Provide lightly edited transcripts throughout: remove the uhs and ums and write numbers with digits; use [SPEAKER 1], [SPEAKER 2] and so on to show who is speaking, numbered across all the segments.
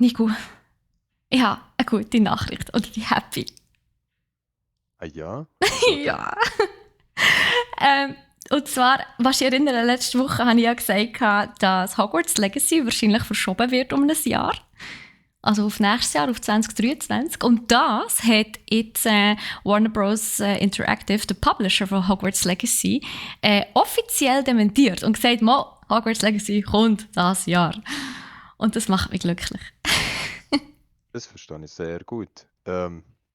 [SPEAKER 1] Nico, ich habe eine gute Nachricht oder die Happy.
[SPEAKER 2] Ah ja? Also,
[SPEAKER 1] Ja. Ähm, und zwar, was ich erinnere, letzte Woche habe ich ja gesagt, dass Hogwarts Legacy wahrscheinlich verschoben wird um ein Jahr. Also auf nächstes Jahr, auf 2023. Und das hat jetzt Warner Bros. Interactive, der Publisher von Hogwarts Legacy, offiziell dementiert und gesagt, Hogwarts Legacy kommt das Jahr. Und das macht mich glücklich.
[SPEAKER 2] das verstehe ich sehr gut.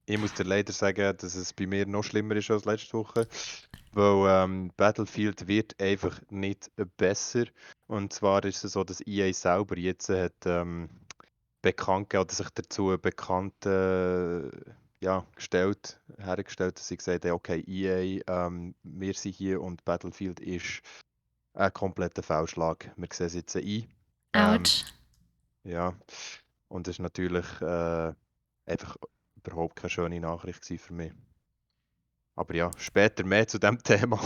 [SPEAKER 2] Ich muss dir leider sagen, dass es bei mir noch schlimmer ist als letzte Woche, weil Battlefield wird einfach nicht besser. Und zwar ist es so, dass EA selber jetzt hat bekannt gegeben oder sich dazu bekannt ja, hergestellt, dass sie gesagt haben, okay, EA, wir sind hier und Battlefield ist ein kompletter Fehlschlag. Wir sehen es jetzt ein. Ähm,
[SPEAKER 1] Autsch.
[SPEAKER 2] ja, und das ist natürlich einfach überhaupt keine schöne Nachricht gewesen für mich. Aber ja, später mehr zu dem Thema.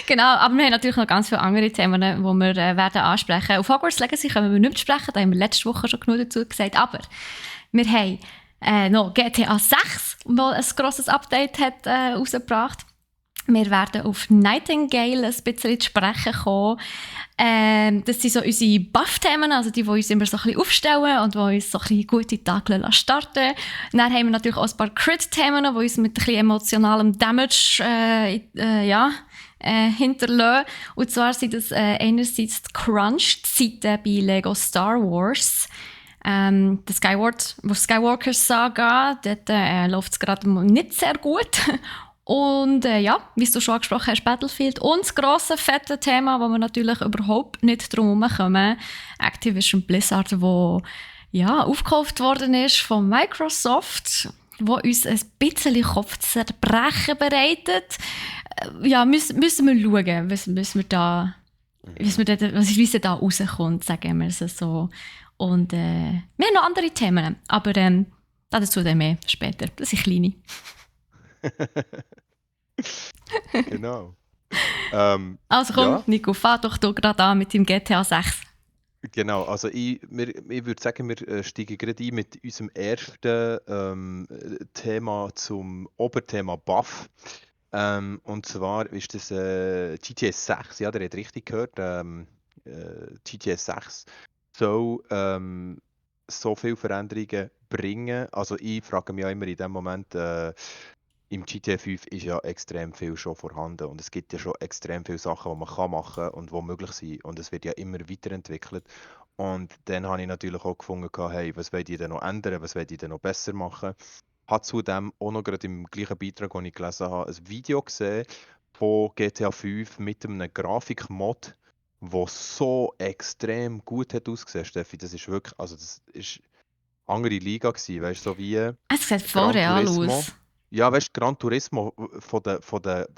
[SPEAKER 1] Genau, aber wir haben natürlich noch ganz viele andere Themen, die wir werden ansprechen. Auf Hogwarts Legacy können wir nicht sprechen, da haben wir letzte Woche schon genug dazu gesagt. Aber wir haben noch GTA 6, das ein grosses Update hat rausgebracht. Wir werden auf Nightingale ein bisschen zu sprechen kommen. Das sind so unsere Buff-Themen, also die uns immer so ein bisschen aufstellen und die uns so ein bisschen gute Tage starten lassen. Dann haben wir natürlich auch ein paar Crit-Themen, die uns mit ein bisschen emotionalem Damage hinterlassen. Und zwar sind das einerseits die Crunch-Zeiten bei Lego Star Wars. Die Skywalker-Saga, dort läuft es gerade nicht sehr gut. Und ja, wie du schon angesprochen hast, Battlefield. Und das grosse, fette Thema, wo wir natürlich überhaupt nicht drum herumkommen, Activision Blizzard, wo ja, aufgekauft worden ist von Microsoft, wo uns ein bisschen Kopfzerbrechen bereitet. Ja, müssen wir schauen, wie es da rauskommt, sagen wir es so. Und wir haben noch andere Themen, aber dazu dann mehr später. Das sind kleine.
[SPEAKER 2] Genau.
[SPEAKER 1] Also komm,
[SPEAKER 2] Ja,
[SPEAKER 1] Nico, fahr doch du gerade an mit dem GTA 6.
[SPEAKER 2] genau. Also ich würde sagen, wir steigen gerade ein mit unserem ersten Thema zum Oberthema Buff. Und zwar ist das GTA 6. Ja, der hat richtig gehört. GTA 6 soll so viele Veränderungen bringen. Also ich frage mich auch immer in dem Moment, im GTA 5 ist ja extrem viel schon vorhanden und es gibt ja schon extrem viele Sachen, die man kann machen und die möglich sind und es wird ja immer weiterentwickelt. Und dann habe ich natürlich auch gefunden, hey, was will ich denn noch ändern, was will ich denn noch besser machen. Habe zudem auch noch gerade im gleichen Beitrag, den ich gelesen habe, ein Video gesehen von GTA 5 mit einem Grafikmod, wo so extrem gut hat ausgesehen, Steffi. Das ist wirklich, also das ist andere Liga gewesen, weißt du, so wie
[SPEAKER 1] Es sieht voll
[SPEAKER 2] Gran
[SPEAKER 1] real
[SPEAKER 2] Turismo.
[SPEAKER 1] aus.
[SPEAKER 2] Ja, weißt du, Gran Turismo von den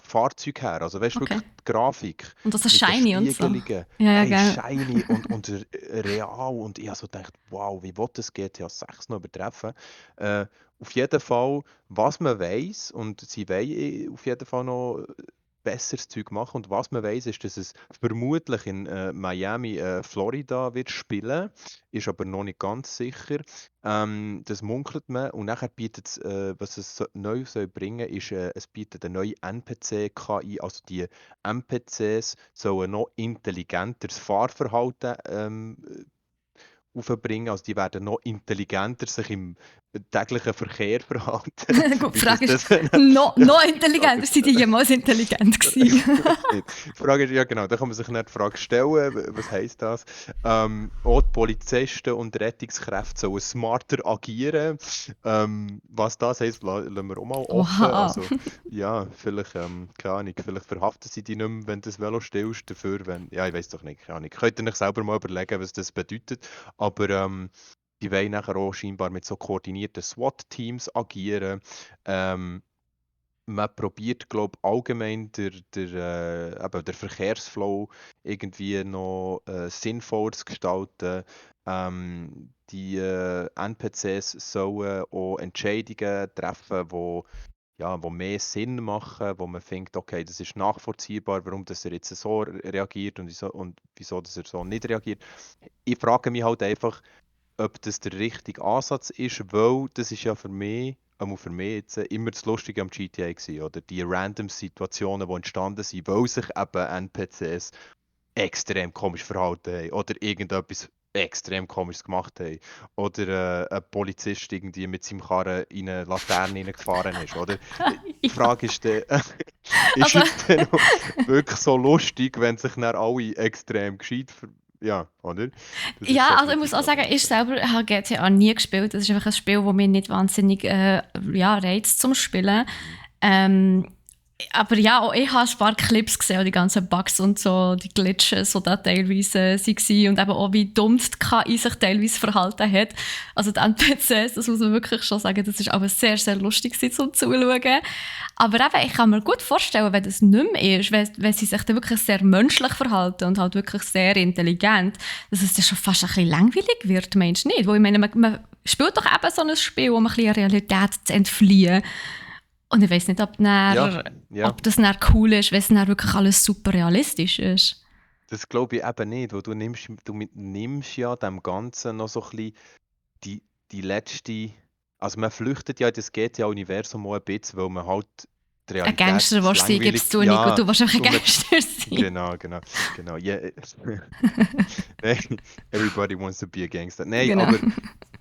[SPEAKER 2] Fahrzeugen her, also weißt du,
[SPEAKER 1] Okay.
[SPEAKER 2] wirklich die Grafik
[SPEAKER 1] Und das ist
[SPEAKER 2] mit den
[SPEAKER 1] shiny und so.
[SPEAKER 2] Spiegelungen,
[SPEAKER 1] Ja, ja,
[SPEAKER 2] hey,
[SPEAKER 1] gell.
[SPEAKER 2] shiny und real und ich habe so gedacht, wow, wie will das GTA 6 noch übertreffen? Äh, auf jeden Fall, was man weiß und sie wollen auf jeden Fall noch besseres Zeug machen und was man weiß, ist, dass es vermutlich in Miami, Florida wird spielen, ist aber noch nicht ganz sicher. Das munkelt man und nachher bietet es, was es neu soll bringen, ist, es bietet eine neue NPC-KI, also die NPCs sollen noch intelligenteres Fahrverhalten aufbringen, also die werden noch intelligenter sich im täglichen Verkehr verhalten.
[SPEAKER 1] Gut, die
[SPEAKER 2] Ist es
[SPEAKER 1] Frage ist,
[SPEAKER 2] das? Ja,
[SPEAKER 1] noch
[SPEAKER 2] die Frage
[SPEAKER 1] intelligenter,
[SPEAKER 2] ist,
[SPEAKER 1] sind die jemals intelligent
[SPEAKER 2] ich
[SPEAKER 1] gewesen?
[SPEAKER 2] weiß nicht. Die Frage ist, ja genau, da kann man sich dann die Frage stellen, was heisst das? Auch die Polizisten und Rettungskräfte sollen smarter agieren. Was das heisst, lassen wir auch mal offen.
[SPEAKER 1] Oha.
[SPEAKER 2] Also ja, vielleicht, keine Ahnung, vielleicht verhaften sie dich nicht mehr, wenn du das Velo stillst, dafür, wenn, ja, ich weiß doch nicht, keine Ahnung. Könnt ihr euch selber mal überlegen, was das bedeutet. Aber die wollen nachher auch scheinbar mit so koordinierten SWAT-Teams agieren. Ähm, Man probiert, glaube ich, allgemein der Verkehrsflow irgendwie noch sinnvoller zu gestalten. Die NPCs sollen auch Entscheidungen treffen, wo mehr Sinn machen, wo man denkt, okay, das ist nachvollziehbar, warum dass er jetzt so reagiert und wieso dass er so nicht reagiert. Ich frage mich halt einfach, ob das der richtige Ansatz ist, weil das ist ja für mich jetzt immer das Lustige am GTA gewesen, oder? Die random Situationen, die entstanden sind, weil sich eben NPCs extrem komisch verhalten haben oder irgendetwas extrem komisches gemacht haben. Oder ein Polizist irgendwie mit seinem Karren in eine Laterne reingefahren ist, oder? Die
[SPEAKER 1] Ja,
[SPEAKER 2] Frage ist dann, ist
[SPEAKER 1] also,
[SPEAKER 2] es denn noch wirklich so lustig, wenn sich dann alle extrem gescheit ja, oder? Das ist
[SPEAKER 1] ja,
[SPEAKER 2] so ein
[SPEAKER 1] also ich
[SPEAKER 2] bisschen die
[SPEAKER 1] muss auch sagen,
[SPEAKER 2] Frage.
[SPEAKER 1] ich selber habe GTA nie gespielt. Das ist einfach ein Spiel, das mich nicht wahnsinnig ja, reizt zum Spielen.
[SPEAKER 2] Mhm.
[SPEAKER 1] Ähm, aber ja, auch ich habe ein paar Clips gesehen, die ganzen Bugs und so, die Glitches, die da teilweise waren und eben auch, wie dumm die KI sich teilweise verhalten hat. Also die NPCs, das muss man wirklich schon sagen, das ist aber sehr, sehr lustig zum Zuschauen. Aber eben, ich kann mir gut vorstellen, wenn das nicht mehr ist, wenn sie sich dann wirklich sehr menschlich verhalten und halt wirklich sehr intelligent, dass es dann schon fast ein bisschen langweilig wird, meinst du nicht? Weil ich meine, man spielt doch eben so ein Spiel, um ein bisschen der Realität zu entfliehen. Und ich weiß nicht,
[SPEAKER 2] Ja, ja.
[SPEAKER 1] ob das dann cool ist, wenn es dann wirklich alles super realistisch ist.
[SPEAKER 2] Das glaube ich eben nicht, weil du nimmst ja dem Ganzen noch so ein bisschen die, die letzte. Also man flüchtet ja in das GTA-Universum auch ein bisschen, weil man halt die
[SPEAKER 1] Ein
[SPEAKER 2] Realität
[SPEAKER 1] Gangster
[SPEAKER 2] zu
[SPEAKER 1] willst du sein,
[SPEAKER 2] langweilig.
[SPEAKER 1] gibst du nicht und
[SPEAKER 2] Ja,
[SPEAKER 1] du willst einfach ein
[SPEAKER 2] tut man.
[SPEAKER 1] Gangster sein.
[SPEAKER 2] Genau, genau, genau. Yeah. Nein, everybody wants to be a gangster. Nein,
[SPEAKER 1] Genau.
[SPEAKER 2] aber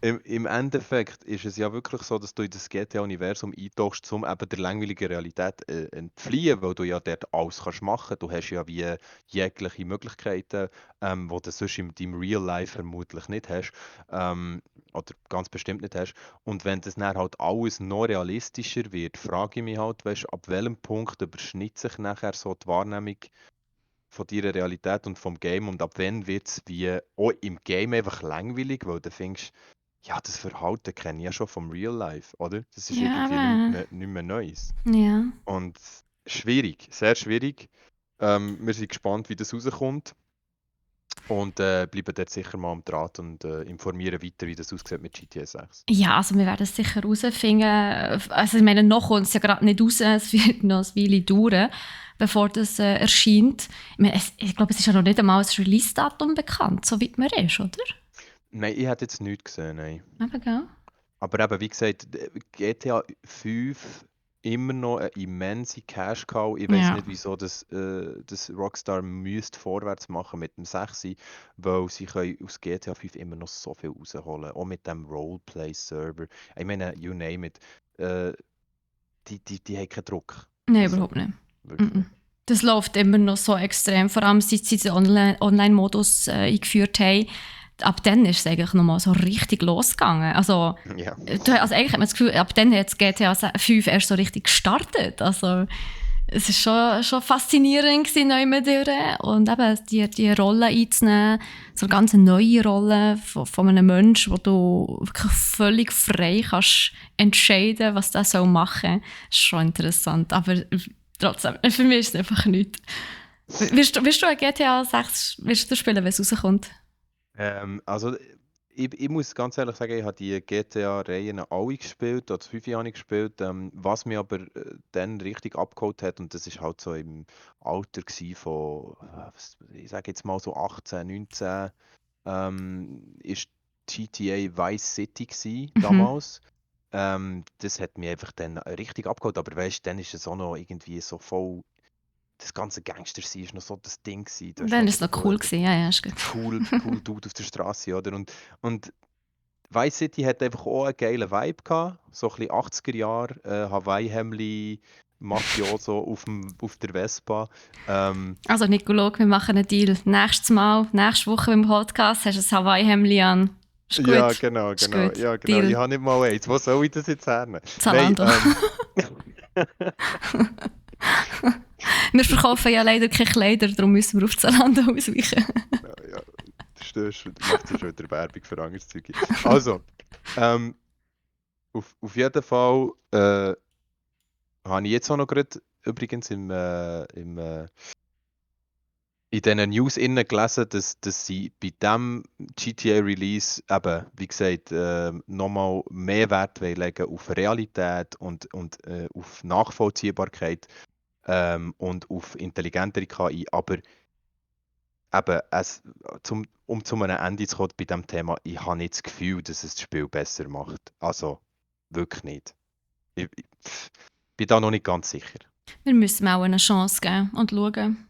[SPEAKER 2] im Endeffekt ist es ja wirklich so, dass du in das GTA-Universum eintauchst, um eben der langweiligen Realität entfliehen, weil du ja dort alles kannst machen. Du hast ja wie jegliche Möglichkeiten, die du sonst in deinem Real Life vermutlich nicht hast, oder ganz bestimmt nicht hast. Und wenn das dann halt alles noch realistischer wird, frage ich mich halt, weißt, ab welchem Punkt überschneidet sich nachher so die Wahrnehmung von deiner Realität und vom Game und ab wann wird es wie auch im Game einfach langweilig, weil du denkst, ja, das Verhalten kenne ich ja schon vom Real Life, oder? Das ist
[SPEAKER 1] Ja,
[SPEAKER 2] irgendwie
[SPEAKER 1] aber.
[SPEAKER 2] nicht mehr Neues.
[SPEAKER 1] Ja.
[SPEAKER 2] Und schwierig, sehr schwierig. Wir sind gespannt, wie das rauskommt und bleiben dort sicher mal am Draht und informieren weiter, wie das aussieht mit GTA 6.
[SPEAKER 1] Ja, also wir werden es sicher herausfinden. Also ich meine, noch kommt es ja gerade nicht raus, es wird noch ein Weile dauern, bevor das erscheint. Ich, meine, ich glaube, es ist ja noch nicht einmal ein Release-Datum bekannt, so weit man ist, oder?
[SPEAKER 2] Nein, ich hätte jetzt nichts gesehen, nein.
[SPEAKER 1] Eben, gell?
[SPEAKER 2] Aber eben, wie gesagt, GTA 5 immer noch eine immense Cash-Cow. Ich weiß
[SPEAKER 1] Ja.
[SPEAKER 2] nicht, wieso das Rockstar müsste vorwärts machen mit dem 6, weil sie können aus GTA 5 immer noch so viel rausholen. Auch mit dem Roleplay-Server. Ich meine, you name it. Äh, die haben keinen Druck.
[SPEAKER 1] Nein,
[SPEAKER 2] Also,
[SPEAKER 1] überhaupt nicht.
[SPEAKER 2] wirklich
[SPEAKER 1] Mhm.
[SPEAKER 2] nicht.
[SPEAKER 1] Das läuft immer noch so extrem, vor allem seit sie den Online-Modus eingeführt haben. Ab dann ist es eigentlich nochmal so richtig losgegangen. Also,
[SPEAKER 2] Ja.
[SPEAKER 1] also eigentlich hat man das Gefühl, ab dann hat das GTA 5 erst so richtig gestartet. Also, es war schon faszinierend gewesen, neu mit durch. Und eben die Rolle einzunehmen, so eine ganz neue Rolle von einem Menschen, wo du wirklich völlig frei kannst entscheiden, was der soll machen, ist schon interessant. Aber trotzdem, für mich ist es einfach nichts. Wirst du ein GTA 6 wirst du spielen, wenn es rauskommt?
[SPEAKER 2] Also, ich muss ganz ehrlich sagen, ich habe die GTA-Reihen alle gespielt, auch das 5 habe ich gespielt. Was mich aber dann richtig abgeholt hat, und das ist halt so im Alter gsi von, ich sage jetzt mal so 18, 19, ist GTA Vice City gsi,
[SPEAKER 1] Mhm.
[SPEAKER 2] damals. Das hat mich einfach dann richtig abgeholt, aber weißt, dann ist es auch noch irgendwie so voll, das ganze Gangster-Sein ist noch so das Ding gsi. Du hast
[SPEAKER 1] Dann war
[SPEAKER 2] noch so
[SPEAKER 1] es noch cool. Gewesen. Ja, ja, ist gut.
[SPEAKER 2] cool Dude auf der Straße, oder? Und Vice City hat einfach auch einen geilen Vibe gehabt. So ein bisschen 80er Jahre, Hawaii-Hemli, Mafioso auf der Vespa.
[SPEAKER 1] Also Nicolo, wir machen einen Deal. Nächstes Mal, nächste Woche im Podcast hast du ein Hawaii-Hemli an. Ist
[SPEAKER 2] Ja,
[SPEAKER 1] gut.
[SPEAKER 2] genau,
[SPEAKER 1] Ist
[SPEAKER 2] genau.
[SPEAKER 1] gut.
[SPEAKER 2] Ja, genau. Ich
[SPEAKER 1] Deal.
[SPEAKER 2] habe nicht mal eins. Wo soll ich das jetzt hernehmen? Nein,
[SPEAKER 1] Zalando. Wir verkaufen ja leider keine Kleider, darum müssen wir auf Zalando ausweichen.
[SPEAKER 2] ja, macht ja schon wieder Werbung für anderes Zeug. Also, ähm, auf jeden Fall habe ich jetzt auch noch gerade übrigens in diesen News innen gelesen, dass sie bei diesem GTA-Release eben, wie gesagt, nochmal mehr Wert wollen legen auf Realität und auf Nachvollziehbarkeit und auf intelligentere KI. Aber eben, um zu einem Ende zu kommen bei diesem Thema, ich habe nicht das Gefühl, dass es das Spiel besser macht. Also, wirklich nicht. Ich bin da noch nicht ganz sicher.
[SPEAKER 1] Wir müssen ihm auch eine Chance geben und schauen.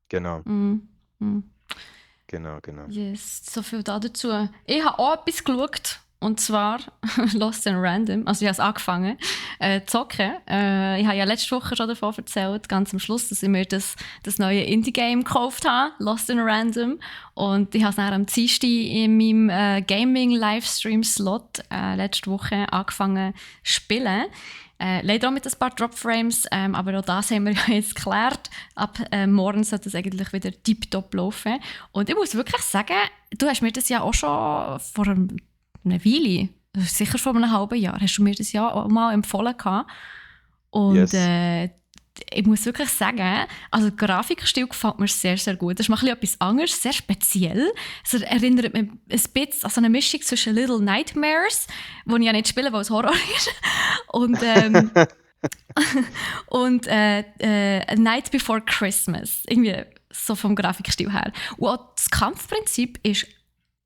[SPEAKER 2] Genau,
[SPEAKER 1] Mm. Mm.
[SPEAKER 2] genau.
[SPEAKER 1] Yes, so viel dazu. Ich habe auch etwas geschaut. Und zwar Lost in Random. Also ich habe es angefangen zu zocken. Ich habe ja letzte Woche schon davon erzählt, ganz am Schluss, dass ich mir das neue Indie-Game gekauft habe, Lost in Random. Und ich habe es dann am Dienstag in meinem Gaming-Livestream-Slot letzte Woche angefangen zu spielen. Leider auch mit ein paar Dropframes, aber auch das haben wir ja jetzt geklärt. Ab morgen sollte es eigentlich wieder tiptop laufen. Und ich muss wirklich sagen, du hast mir das ja auch schon vor einer Weile, sicher vor einem halben Jahr, hast du mir das ja auch mal empfohlen gehabt. Und
[SPEAKER 2] Yes.
[SPEAKER 1] ich muss wirklich sagen, also der Grafikstil gefällt mir sehr, sehr gut. Das ist mal ein bisschen etwas anderes, sehr speziell. Es erinnert mich ein bisschen an so eine Mischung zwischen Little Nightmares, wo ich ja nicht spiele, weil es Horror ist, und A Night Before Christmas. Irgendwie so vom Grafikstil her. Und auch das Kampfprinzip ist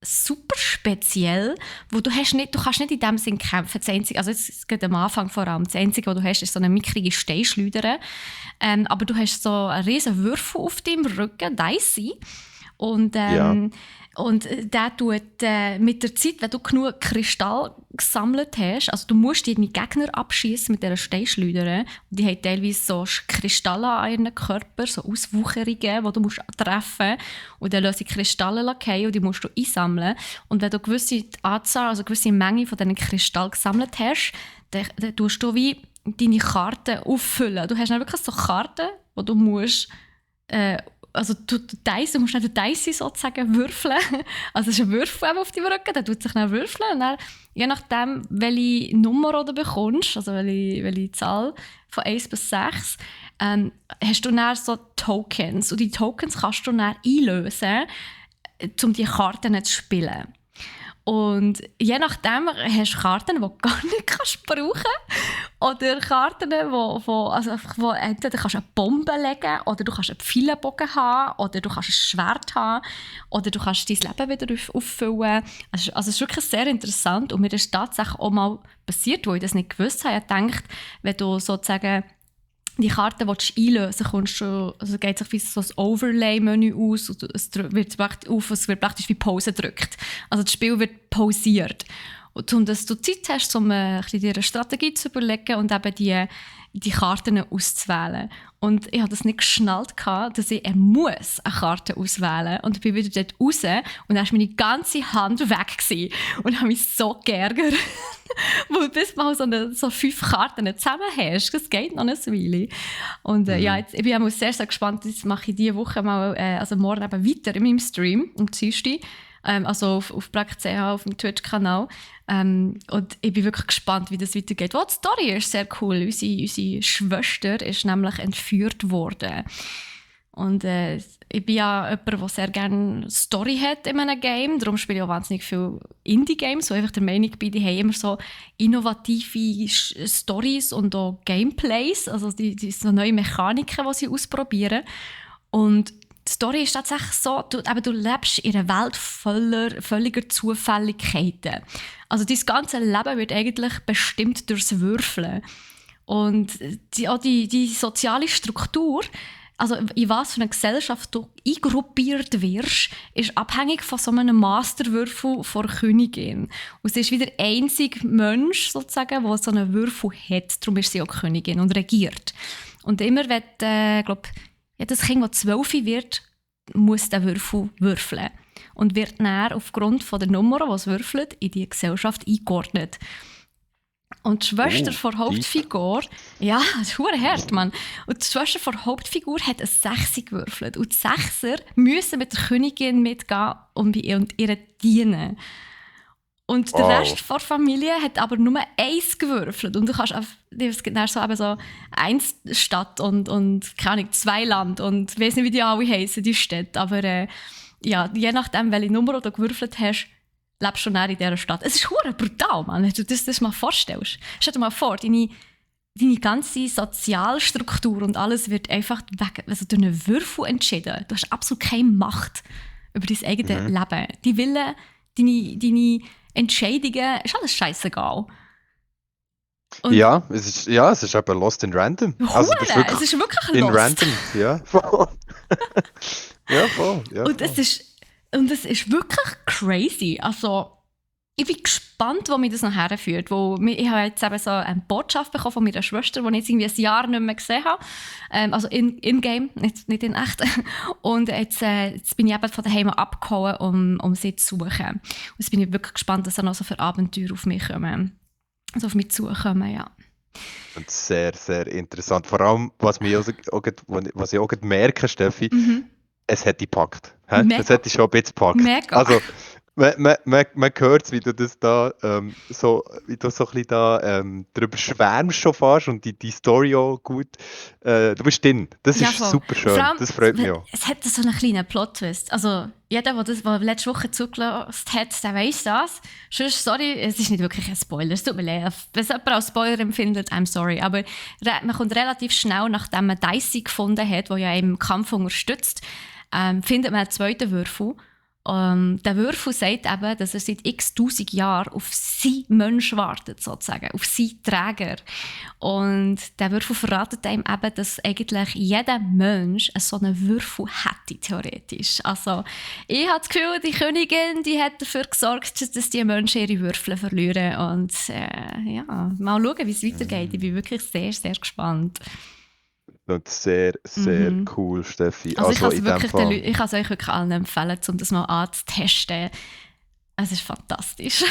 [SPEAKER 1] super speziell, wo du kannst nicht in dem Sinn kämpfen. Das Einzige, also jetzt geht am Anfang vor allem, das Einzige, was du hast, ist so eine mickrige Steinschleuder. Aber du hast so einen riesen Würfel auf deinem Rücken, Dicey. Und,
[SPEAKER 2] Ja.
[SPEAKER 1] und der tut mit der Zeit, wenn du genug Kristall gesammelt hast, also du musst deine Gegner abschießen mit dieser Steinschleuder. Die haben teilweise so Kristalle an ihren Körper, so Auswucherungen, die du musst treffen musst. Und dann lassen sie Kristalle fallen und die musst du einsammeln. Und wenn du eine gewisse Anzahl, also eine gewisse Menge von diesen Kristallen gesammelt hast, dann tust du wie deine Karten auffüllen. Du hast dann wirklich so Karten, die du musst also du musst nicht den Dice sozusagen würfeln. Also es ist ein Würfel auf deinem Rücken, der tut sich dann würfeln. Und dann, je nachdem, welche Nummer du bekommst, also welche Zahl von 1 bis 6, hast du dann so Tokens. Und die Tokens kannst du dann einlösen, um die Karten zu spielen. Und je nachdem hast du Karten, die du gar nicht brauchen kannst. Oder Karten, wo entweder kannst du eine Bombe legen, oder du kannst einen Pfeilenbogen haben, oder du kannst ein Schwert haben, oder du kannst dein Leben wieder auffüllen. Also es ist wirklich sehr interessant. Und mir ist tatsächlich auch mal passiert, wo ich das nicht gewusst habe. Ich dachte, wenn du sozusagen die Karte einlösen willst, also geht sich wie so ein Overlay-Menü aus und es wird praktisch wie Pause gedrückt. Also das Spiel wird pausiert. Und um dass du Zeit hast, um dir eine Strategie zu überlegen und eben die Karten auszuwählen. Und ich habe das nicht geschnallt, dass ich eine Karte auswählen muss. Und ich bin wieder dort raus und dann war meine ganze Hand weg gewesen. Und ich habe mich so geärgert. Weil bis mal so 5 Karten zusammen hast, das geht noch eine Weile. Und ja, jetzt, ich bin auch sehr, sehr gespannt, das mache ich diese Woche mal, also morgen eben weiter in meinem Stream, am Dienstag. Also auf Brack.ch, auf dem Twitch-Kanal. Und ich bin wirklich gespannt, wie das weitergeht. Die Story ist sehr cool. Unsere Schwester ist nämlich entführt worden. Und ich bin ja jemand, der sehr gerne Story hat in einem Game. Darum spiele ich auch wahnsinnig viele Indie-Games, wo ich einfach der Meinung bin, die haben immer so innovative Stories und auch Gameplays, also die so neue Mechaniken, die sie ausprobieren. Und die Story ist tatsächlich so, du lebst in einer Welt völliger Zufälligkeiten. Also dein ganze Leben wird eigentlich bestimmt durchs Würfeln. Und auch die soziale Struktur, also in was für eine Gesellschaft du eingruppiert wirst, ist abhängig von so einem Masterwürfel von der Königin. Und sie ist wie der einzige Mensch, sozusagen, der so einen Würfel hat. Darum ist sie auch Königin und regiert. Und immer, wenn, das Kind, das 12 wird, muss der Würfel würfeln. Und wird dann aufgrund von der Nummer, die es würfelt, in die Gesellschaft eingeordnet. Und die Schwester der Hauptfigur, ja, das ist verdammt hart, Mann. Und die Schwester der Hauptfigur hat eine 6 gewürfelt. Und die 6er müssen mit der Königin mitgehen und ihr dienen. Und der Rest der Familie hat aber nur 1 gewürfelt. Und du kannst es gibt dann so 1 Stadt und keine Ahnung, 2 Land. Und ich weiss nicht, wie die alle heissen, die Städte. Aber ja, je nachdem, welche Nummer du gewürfelt hast, lebst du näher in dieser Stadt. Es ist verdammt brutal, Mann, wenn du das mal vorstellst. Stell dir mal vor, deine deine ganze Sozialstruktur und alles wird einfach durch einen Würfel entschieden. Du hast absolut keine Macht über dein eigenes Leben. Die Wille, deine Entscheidungen, ist alles scheißegal. Und
[SPEAKER 2] es ist eben Lost in Random. Also du bist
[SPEAKER 1] es ist wirklich
[SPEAKER 2] in
[SPEAKER 1] lost.
[SPEAKER 2] Random, ja. Voll. Ja, voll.
[SPEAKER 1] Und es ist wirklich crazy. Also, ich bin gespannt, wo mich das noch herführt. Ich habe jetzt eben so eine Botschaft bekommen von meiner Schwester, die ich jetzt irgendwie ein Jahr nicht mehr gesehen habe. Also im Game, nicht in echt. Und jetzt bin ich eben von daheim abgehauen, um sie zu suchen. Und jetzt bin ich wirklich gespannt, dass da noch so viele Abenteuer auf mich kommen. Also auf mich zukommen, ja.
[SPEAKER 2] Und sehr, sehr interessant. Vor allem, was ich auch merke, Steffi, es hat dich gepackt. Es hat dich schon ein bisschen gepackt.
[SPEAKER 1] Mega.
[SPEAKER 2] Also, man hört es, wie du das da so ein bisschen da drüber schwärmst schon fast und die Story auch gut. Du bist drin. Das ist
[SPEAKER 1] voll.
[SPEAKER 2] super schön.
[SPEAKER 1] Allem,
[SPEAKER 2] das freut mich auch.
[SPEAKER 1] Es hat so einen kleinen Plot-Twist. Also, jeder, der letzte Woche zugelassen hat, der weiss das. Sonst, sorry, es ist nicht wirklich ein Spoiler. Es tut mir leid. Wenn es jemand als Spoiler empfindet, I'm sorry. Aber man kommt relativ schnell, nachdem man Dicey gefunden hat, der ja im Kampf unterstützt, findet man einen zweiten Würfel. Der Würfel sagt eben, dass er seit x-tausend Jahren auf seinen Mensch wartet, sozusagen, auf seinen Träger. Und der Würfel verratet einem eben, dass eigentlich jeder Mensch so einen Würfel hätte, theoretisch. Also, ich habe das Gefühl, die Königin, die hat dafür gesorgt, dass die Menschen ihre Würfel verlieren. Und mal schauen, wie es weitergeht. Ich bin wirklich sehr, sehr gespannt.
[SPEAKER 2] Und sehr, sehr cool, Steffi.
[SPEAKER 1] Also ich kann es euch wirklich allen empfehlen, um das mal anzutesten. Es ist fantastisch.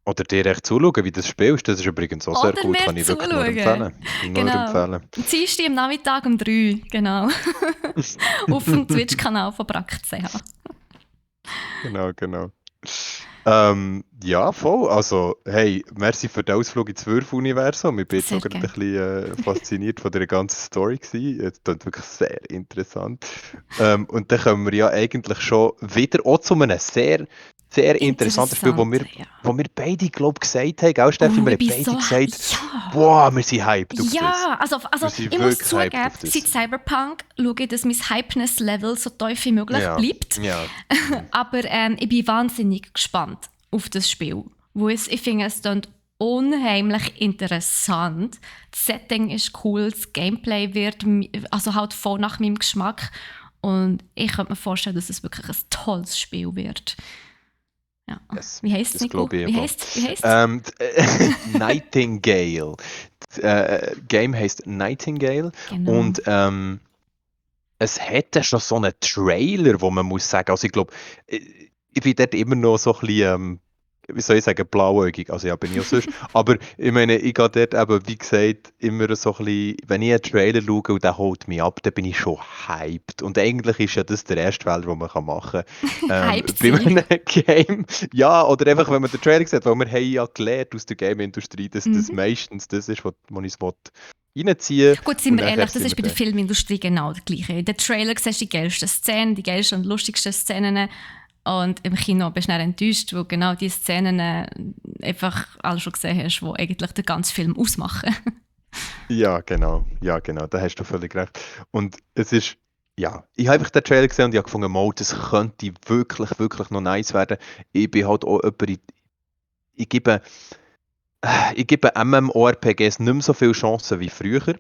[SPEAKER 2] Oder dir echt zuschauen, wie du das spielst. Das ist übrigens auch sehr gut. Kann ich wirklich nur empfehlen.
[SPEAKER 1] Genau. Dienstag am Nachmittag um 3, genau. Auf dem Twitch-Kanal von Brack.ch.
[SPEAKER 2] Genau. Ja, voll. Also, hey, merci für den Ausflug ins Würfel-Universum. Ich bin jetzt auch gerade ein bisschen fasziniert von der ganzen Story gewesen. Das klingt wirklich sehr interessant. Und dann kommen wir ja eigentlich schon wieder auch zu einem sehr, sehr interessanten Spiel, wo wir beide, glaube ich, gesagt haben, gell, Steffi? Wir haben beide gesagt, wow, wir sind hyped auf das.
[SPEAKER 1] Ja, also ich muss zugeben, seit Cyberpunk schaue ich, dass mein Hypeness-Level so tief wie möglich bleibt.
[SPEAKER 2] Ja.
[SPEAKER 1] Aber ich bin wahnsinnig gespannt auf das Spiel. Ich finde, es klingt unheimlich interessant. Das Setting ist cool, das Gameplay wird also halt voll nach meinem Geschmack. Und ich könnte mir vorstellen, dass es wirklich ein tolles Spiel wird. Ja.
[SPEAKER 2] Yes,
[SPEAKER 1] wie heisst es, Nico? Wie heisst
[SPEAKER 2] Nightingale. Das Game heisst Nightingale.
[SPEAKER 1] Genau.
[SPEAKER 2] Und es hätte schon so einen Trailer, wo man muss sagen, also ich glaube, ich bin dort immer noch so ein bisschen, wie soll ich sagen, blauäugig, also ja, bin ich auch sonst, aber ich meine, ich gehe dort eben, wie gesagt, immer so ein bisschen, wenn ich einen Trailer schaue und der holt mich ab, dann bin ich schon hyped. Und eigentlich ist ja das der erste Fehler, den man machen kann. Bei einem Game. Ja, oder einfach, wenn man den Trailer sieht, weil wir haben ja gelernt aus der Game-Industrie, dass das meistens das ist, was ich reinziehen.
[SPEAKER 1] Gut, sind wir ehrlich, das ist bei der Filmindustrie genau das Gleiche. In den Trailer siehst du die geilsten Szenen, die geilsten und lustigsten Szenen. Und im Kino bist du dann enttäuscht, weil genau die Szenen einfach alle schon gesehen hast, die eigentlich den ganzen Film ausmachen.
[SPEAKER 2] Ja, genau, da hast du völlig recht. Und es ist, ja, ich habe einfach den Trailer gesehen und ich habe gefunden, das könnte wirklich, wirklich noch nice werden. Ich bin halt auch jemand, ich gebe MMORPGs nicht mehr so viele Chancen wie früher.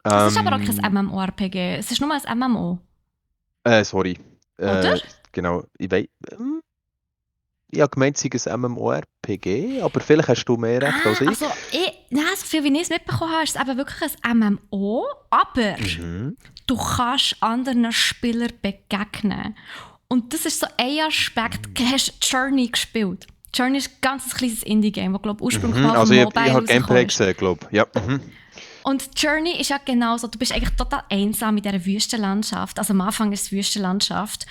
[SPEAKER 1] Es ist aber auch kein MMORPG, es ist nur ein MMO.
[SPEAKER 2] Sorry.
[SPEAKER 1] Oder?
[SPEAKER 2] Genau, ich habe gemeint, es sei ein MMORPG, aber vielleicht hast du mehr recht als ich.
[SPEAKER 1] Also, so viel wie ich es mitbekommen habe, ist es eben wirklich ein MMO, aber du kannst anderen Spielern begegnen. Und das ist so ein Aspekt. Hast du Journey gespielt? Journey ist ein ganz kleines Indie-Game, das glaube ich ursprünglich mal
[SPEAKER 2] also
[SPEAKER 1] auf Mobile
[SPEAKER 2] ich habe Gameplay gesehen, glaube ich. Ja.
[SPEAKER 1] Und Journey ist ja genauso, du bist eigentlich total einsam in dieser Wüstenlandschaft. Also am Anfang ist es Wüstenlandschaft.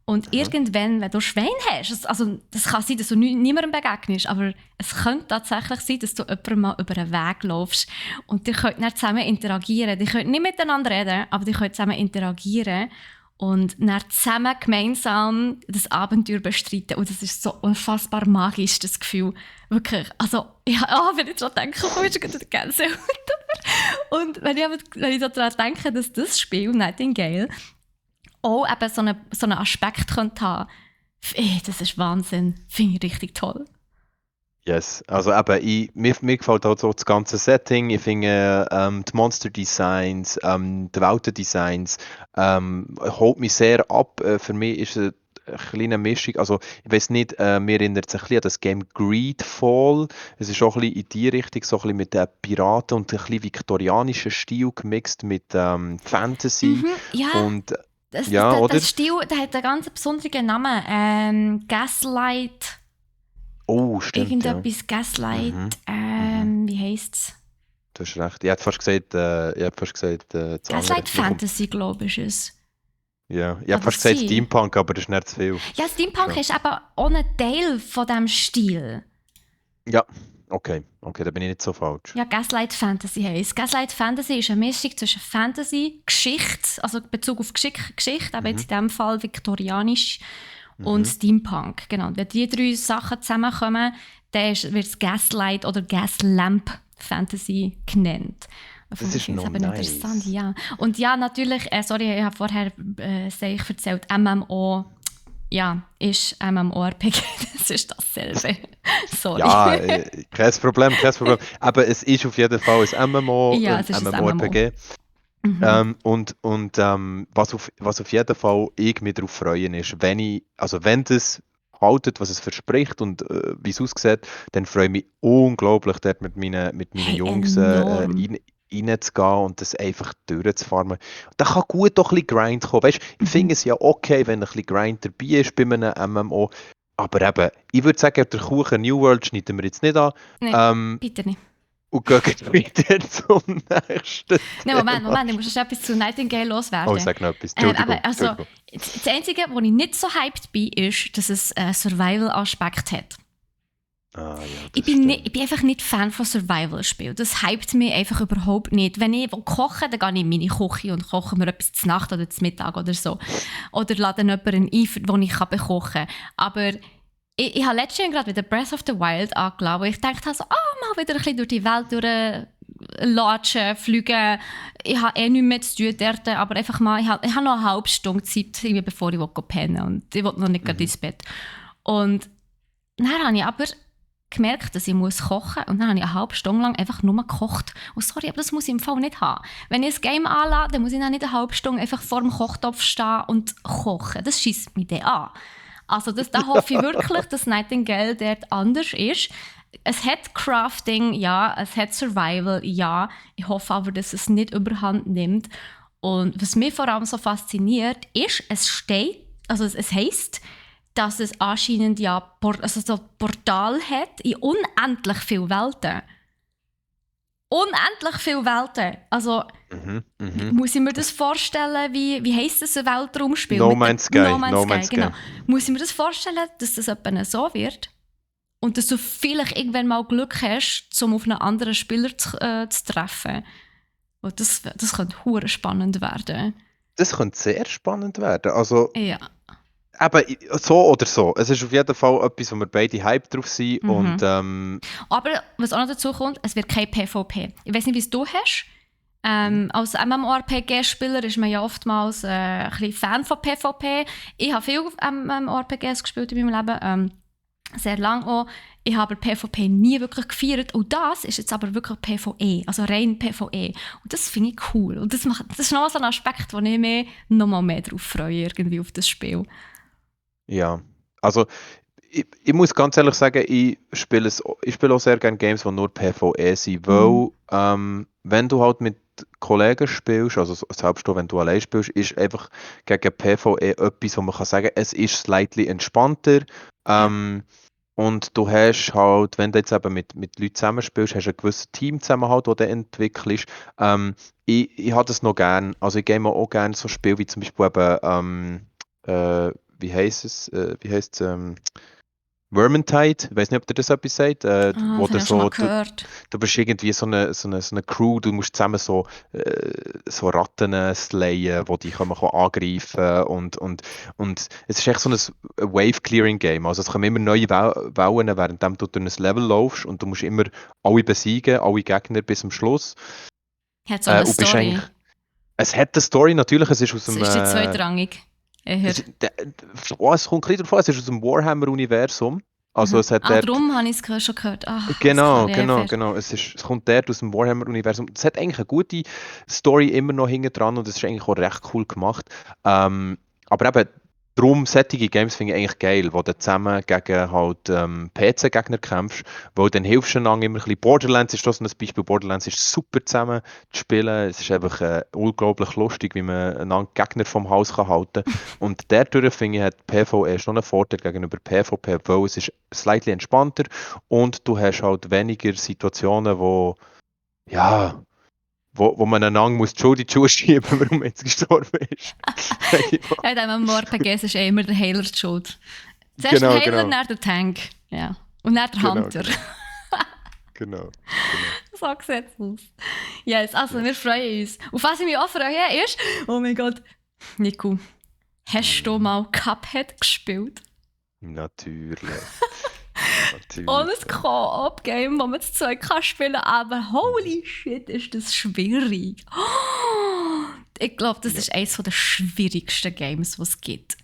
[SPEAKER 1] Und irgendwann, wenn du Schwein hast, also das kann sein, dass du niemandem begegnest, aber es könnte tatsächlich sein, dass du jemandem mal über einen Weg läufst und ihr könnt dann zusammen interagieren. Die könnt nicht miteinander reden, aber die könnt zusammen interagieren und dann zusammen gemeinsam das Abenteuer bestreiten. Und das ist so unfassbar magisch, das Gefühl. Wirklich. Also, wenn ich daran denke, komm ich schon wieder Gänsehaut. Und wenn ich so daran denke, dass das Spiel, Nightingale, auch eben so einen Aspekt könnte haben, das ist Wahnsinn. Finde ich richtig toll.
[SPEAKER 2] Yes, also eben, mir gefällt auch so das ganze Setting. Ich finde die Monster-Designs, die Welten-Designs holt mich sehr ab. Für mich ist es eine kleine Mischung. Also, ich weiß nicht, mir erinnert es ein bisschen an das Game Greedfall. Es ist auch ein bisschen in die Richtung, so ein bisschen mit den Piraten und ein bisschen viktorianischen Stil gemixt mit Fantasy.
[SPEAKER 1] Ja,
[SPEAKER 2] Und ja, oder?
[SPEAKER 1] das Stil, der hat einen ganz besonderen Namen. Gaslight,
[SPEAKER 2] Oh, stimmt, ja.
[SPEAKER 1] irgendetwas Gaslight,
[SPEAKER 2] Mhm. Mhm.
[SPEAKER 1] wie heisst's?
[SPEAKER 2] Du hast recht. Ich hätte fast gesagt das andere.
[SPEAKER 1] Gaslight Fantasy, glaube ich, ist es.
[SPEAKER 2] Ja, ich
[SPEAKER 1] Kann
[SPEAKER 2] hätte fast
[SPEAKER 1] das
[SPEAKER 2] gesagt
[SPEAKER 1] sein?
[SPEAKER 2] Steampunk, aber das ist nicht zu viel.
[SPEAKER 1] Ja, Steampunk
[SPEAKER 2] Ja,
[SPEAKER 1] ist eben auch ein Teil von diesem Stil.
[SPEAKER 2] ja. Okay, okay, da bin ich nicht so falsch.
[SPEAKER 1] Ja, Gaslight Fantasy heisst. Gaslight Fantasy ist eine Mischung zwischen Fantasy, Geschichte, also Bezug auf Geschichte, aber jetzt in diesem Fall viktorianisch, und
[SPEAKER 2] Mhm.
[SPEAKER 1] Steampunk. Genau. Wenn die drei Sachen zusammenkommen, dann wird es Gaslight oder Gaslamp Fantasy genannt. Von
[SPEAKER 2] Das ist
[SPEAKER 1] daher ist
[SPEAKER 2] noch
[SPEAKER 1] es eben interessant,
[SPEAKER 2] nice.
[SPEAKER 1] ja. Und ja, natürlich, sorry, ich habe vorher ich erzählt, MMO, ja, ist MMORPG, das ist dasselbe. Sorry.
[SPEAKER 2] Ja, kein Problem, kein Problem. Aber es ist auf jeden Fall ein MMO,
[SPEAKER 1] Ja,
[SPEAKER 2] ein
[SPEAKER 1] es ist ein MMO.
[SPEAKER 2] MMORPG.
[SPEAKER 1] Mhm.
[SPEAKER 2] Was auf jeden Fall ich mich darauf freuen ist, wenn das haltet, was es verspricht und wie es aussieht, dann freue ich mich unglaublich, dort mit meinen
[SPEAKER 1] Hey,
[SPEAKER 2] Jungs
[SPEAKER 1] enorm.
[SPEAKER 2] reinzugehen und das einfach durchzufarmen. Da kann gut doch ein bisschen Grind kommen. Weißt, ich
[SPEAKER 1] Mhm.
[SPEAKER 2] finde es ja okay, wenn ein bisschen Grind dabei ist bei einem MMO, aber eben, ich würde sagen, der Kuchen New World schneiden wir jetzt nicht an.
[SPEAKER 1] Nein,
[SPEAKER 2] Ähm,
[SPEAKER 1] bitte nicht.
[SPEAKER 2] und gehen wieder zum nächsten
[SPEAKER 1] Nein,
[SPEAKER 2] Thema.
[SPEAKER 1] Moment, ich muss schon etwas zu Nightingale
[SPEAKER 2] Oh,
[SPEAKER 1] loswerden.
[SPEAKER 2] sag noch etwas. Entschuldigung,
[SPEAKER 1] Aber also,
[SPEAKER 2] Entschuldigung.
[SPEAKER 1] das Einzige, wo ich nicht so hyped bin, ist, dass es einen Survival-Aspekt hat.
[SPEAKER 2] Ah ja,
[SPEAKER 1] Ich
[SPEAKER 2] das
[SPEAKER 1] bin,
[SPEAKER 2] stimmt.
[SPEAKER 1] ich bin einfach nicht Fan von Survival-Spielen. Das hypt mich einfach überhaupt nicht. Wenn ich koche, dann gehe ich in meine Küche und koche mir etwas zu Nacht oder zu Mittag oder so. Oder lade jemanden ein, den ich bekochen kann. Aber ich habe letztens gerade wieder Breath of the Wild angelassen, wo ich dachte so, mal wieder ein bisschen durch die Welt durchlatschen, fliegen. Ich habe nichts mehr zu tun dort, aber einfach mal, ich habe noch eine halbe Stunde Zeit, bevor ich pennen will. Und ich will noch nicht gerade ins Bett. Und dann habe ich aber gemerkt, dass ich kochen muss. Und dann habe ich eine halbe Stunde lang einfach nur gekocht. Und sorry, aber das muss ich im Fall nicht haben. Wenn ich ein Game anlade, dann muss ich dann nicht eine halbe Stunde einfach vor dem Kochtopf stehen und kochen. Das schießt mich dann an. Also da hoffe ich wirklich, dass Nightingale dort anders ist. Es hat Crafting, ja, es hat Survival, ja. Ich hoffe aber, dass es nicht überhand nimmt. Und was mich vor allem so fasziniert, ist, es heisst, dass es anscheinend ja so Portal hat in unendlich viele Welten. Unendlich viele Welten. Also, muss ich mir das vorstellen, wie heisst das ein Weltraumspiel?
[SPEAKER 2] No
[SPEAKER 1] Mit
[SPEAKER 2] Man's
[SPEAKER 1] No
[SPEAKER 2] Sky,
[SPEAKER 1] Man's
[SPEAKER 2] No
[SPEAKER 1] Sky,
[SPEAKER 2] Man's
[SPEAKER 1] genau.
[SPEAKER 2] Sky.
[SPEAKER 1] Muss ich mir das vorstellen, dass das etwa so wird? Und dass du vielleicht irgendwann mal Glück hast, um auf einen anderen Spieler zu treffen. Und das könnte hure spannend werden.
[SPEAKER 2] Das könnte sehr spannend werden. Also,
[SPEAKER 1] Ja.
[SPEAKER 2] eben, so oder so. Es ist auf jeden Fall etwas, wo wir beide hype drauf sind. Und
[SPEAKER 1] Mhm. Aber was auch noch dazu kommt, es wird kein PvP. Ich weiß nicht, wie es du hast. Als MMORPG-Spieler ist man ja oftmals ein bisschen Fan von PvP. Ich habe viele MMORPGs gespielt in meinem Leben, sehr lange auch. Ich habe PvP nie wirklich gefeiert. Und das ist jetzt aber wirklich PvE, also rein PvE. Und das finde ich cool. Und das ist noch so ein Aspekt, wo ich mich noch mal mehr drauf freue, irgendwie auf das Spiel.
[SPEAKER 2] ja, also ich muss ganz ehrlich sagen, ich spiele auch sehr gerne Games, die nur PvE sind, weil wenn du halt mit Kollegen spielst, also selbst auch wenn du allein spielst, ist einfach gegen PvE etwas, wo man kann sagen, es ist slightly entspannter.
[SPEAKER 1] Ja.
[SPEAKER 2] Und du hast halt, wenn du jetzt eben mit Leuten zusammenspielst, hast du einen gewissen Teamzusammenhalt, den du entwickelst. Ich habe das noch gern. Also ich game auch gerne so Spiele wie zum Beispiel eben, wie heisst es? Vermintide, ich weiß nicht, ob dir das etwas sagt, wo
[SPEAKER 1] Das habe
[SPEAKER 2] du
[SPEAKER 1] ich schon mal
[SPEAKER 2] so,
[SPEAKER 1] gehört.
[SPEAKER 2] du bist irgendwie so eine Crew, du musst zusammen so Ratten slayen, die dich angreifen und es ist echt so ein Wave-Clearing-Game, also es kommen immer neue Wellen, während du durch ein Level laufst und du musst immer alle besiegen, alle Gegner bis zum Schluss.
[SPEAKER 1] Hat so eine
[SPEAKER 2] Und bist
[SPEAKER 1] Story.
[SPEAKER 2] eigentlich, es hat eine Story, natürlich, es ist aus
[SPEAKER 1] Es
[SPEAKER 2] dem...
[SPEAKER 1] ist die zweitrangig.
[SPEAKER 2] es, es kommt ein bisschen davon, es ist aus dem Warhammer-Universum. Also
[SPEAKER 1] Aha.
[SPEAKER 2] es hat
[SPEAKER 1] Ah,
[SPEAKER 2] dort...
[SPEAKER 1] darum habe ich es schon gehört. Ah, alles klar,
[SPEAKER 2] Genau,
[SPEAKER 1] ja,
[SPEAKER 2] genau,
[SPEAKER 1] fair.
[SPEAKER 2] genau. Es kommt dort aus dem Warhammer-Universum. Es hat eigentlich eine gute Story immer noch hinten dran und es ist eigentlich auch recht cool gemacht. Aber eben, darum, solche Games finde ich eigentlich geil, wo du zusammen gegen halt PC-Gegner kämpfst, weil dann hilfst du einander immer ein bisschen. Borderlands ist das so ein Beispiel. Borderlands ist super zusammen zu spielen. Es ist einfach unglaublich lustig, wie man einander Gegner vom Haus kann halten kann. Und dadurch finde ich, hat PvE schon einen Vorteil gegenüber PvP, weil es ist slightly entspannter und du hast halt weniger Situationen, ja, wo man einander muss die Schuld in die Schuhe schieben, warum man jetzt gestorben ist. Sag ich mal.
[SPEAKER 1] Ja, in diesem MMORPGs ist immer der Heiler die schuld. Zuerst der
[SPEAKER 2] Genau,
[SPEAKER 1] Heiler,
[SPEAKER 2] genau.
[SPEAKER 1] dann der Tank. Ja. Und dann der
[SPEAKER 2] Genau,
[SPEAKER 1] Hunter.
[SPEAKER 2] genau.
[SPEAKER 1] So sieht es aus. Yes, also
[SPEAKER 2] Ja.
[SPEAKER 1] wir freuen uns. Auf was ich mich auch freue, ist... Oh mein Gott. Nico, hast du mal Cuphead gespielt?
[SPEAKER 2] Natürlich.
[SPEAKER 1] Und ein
[SPEAKER 2] Natürlich.
[SPEAKER 1] Co-op-Game, wo man zu zweit kann spielen kann, aber holy shit, ist das schwierig. Ich glaube, das
[SPEAKER 2] Ja.
[SPEAKER 1] ist eines der schwierigsten Games, die es gibt.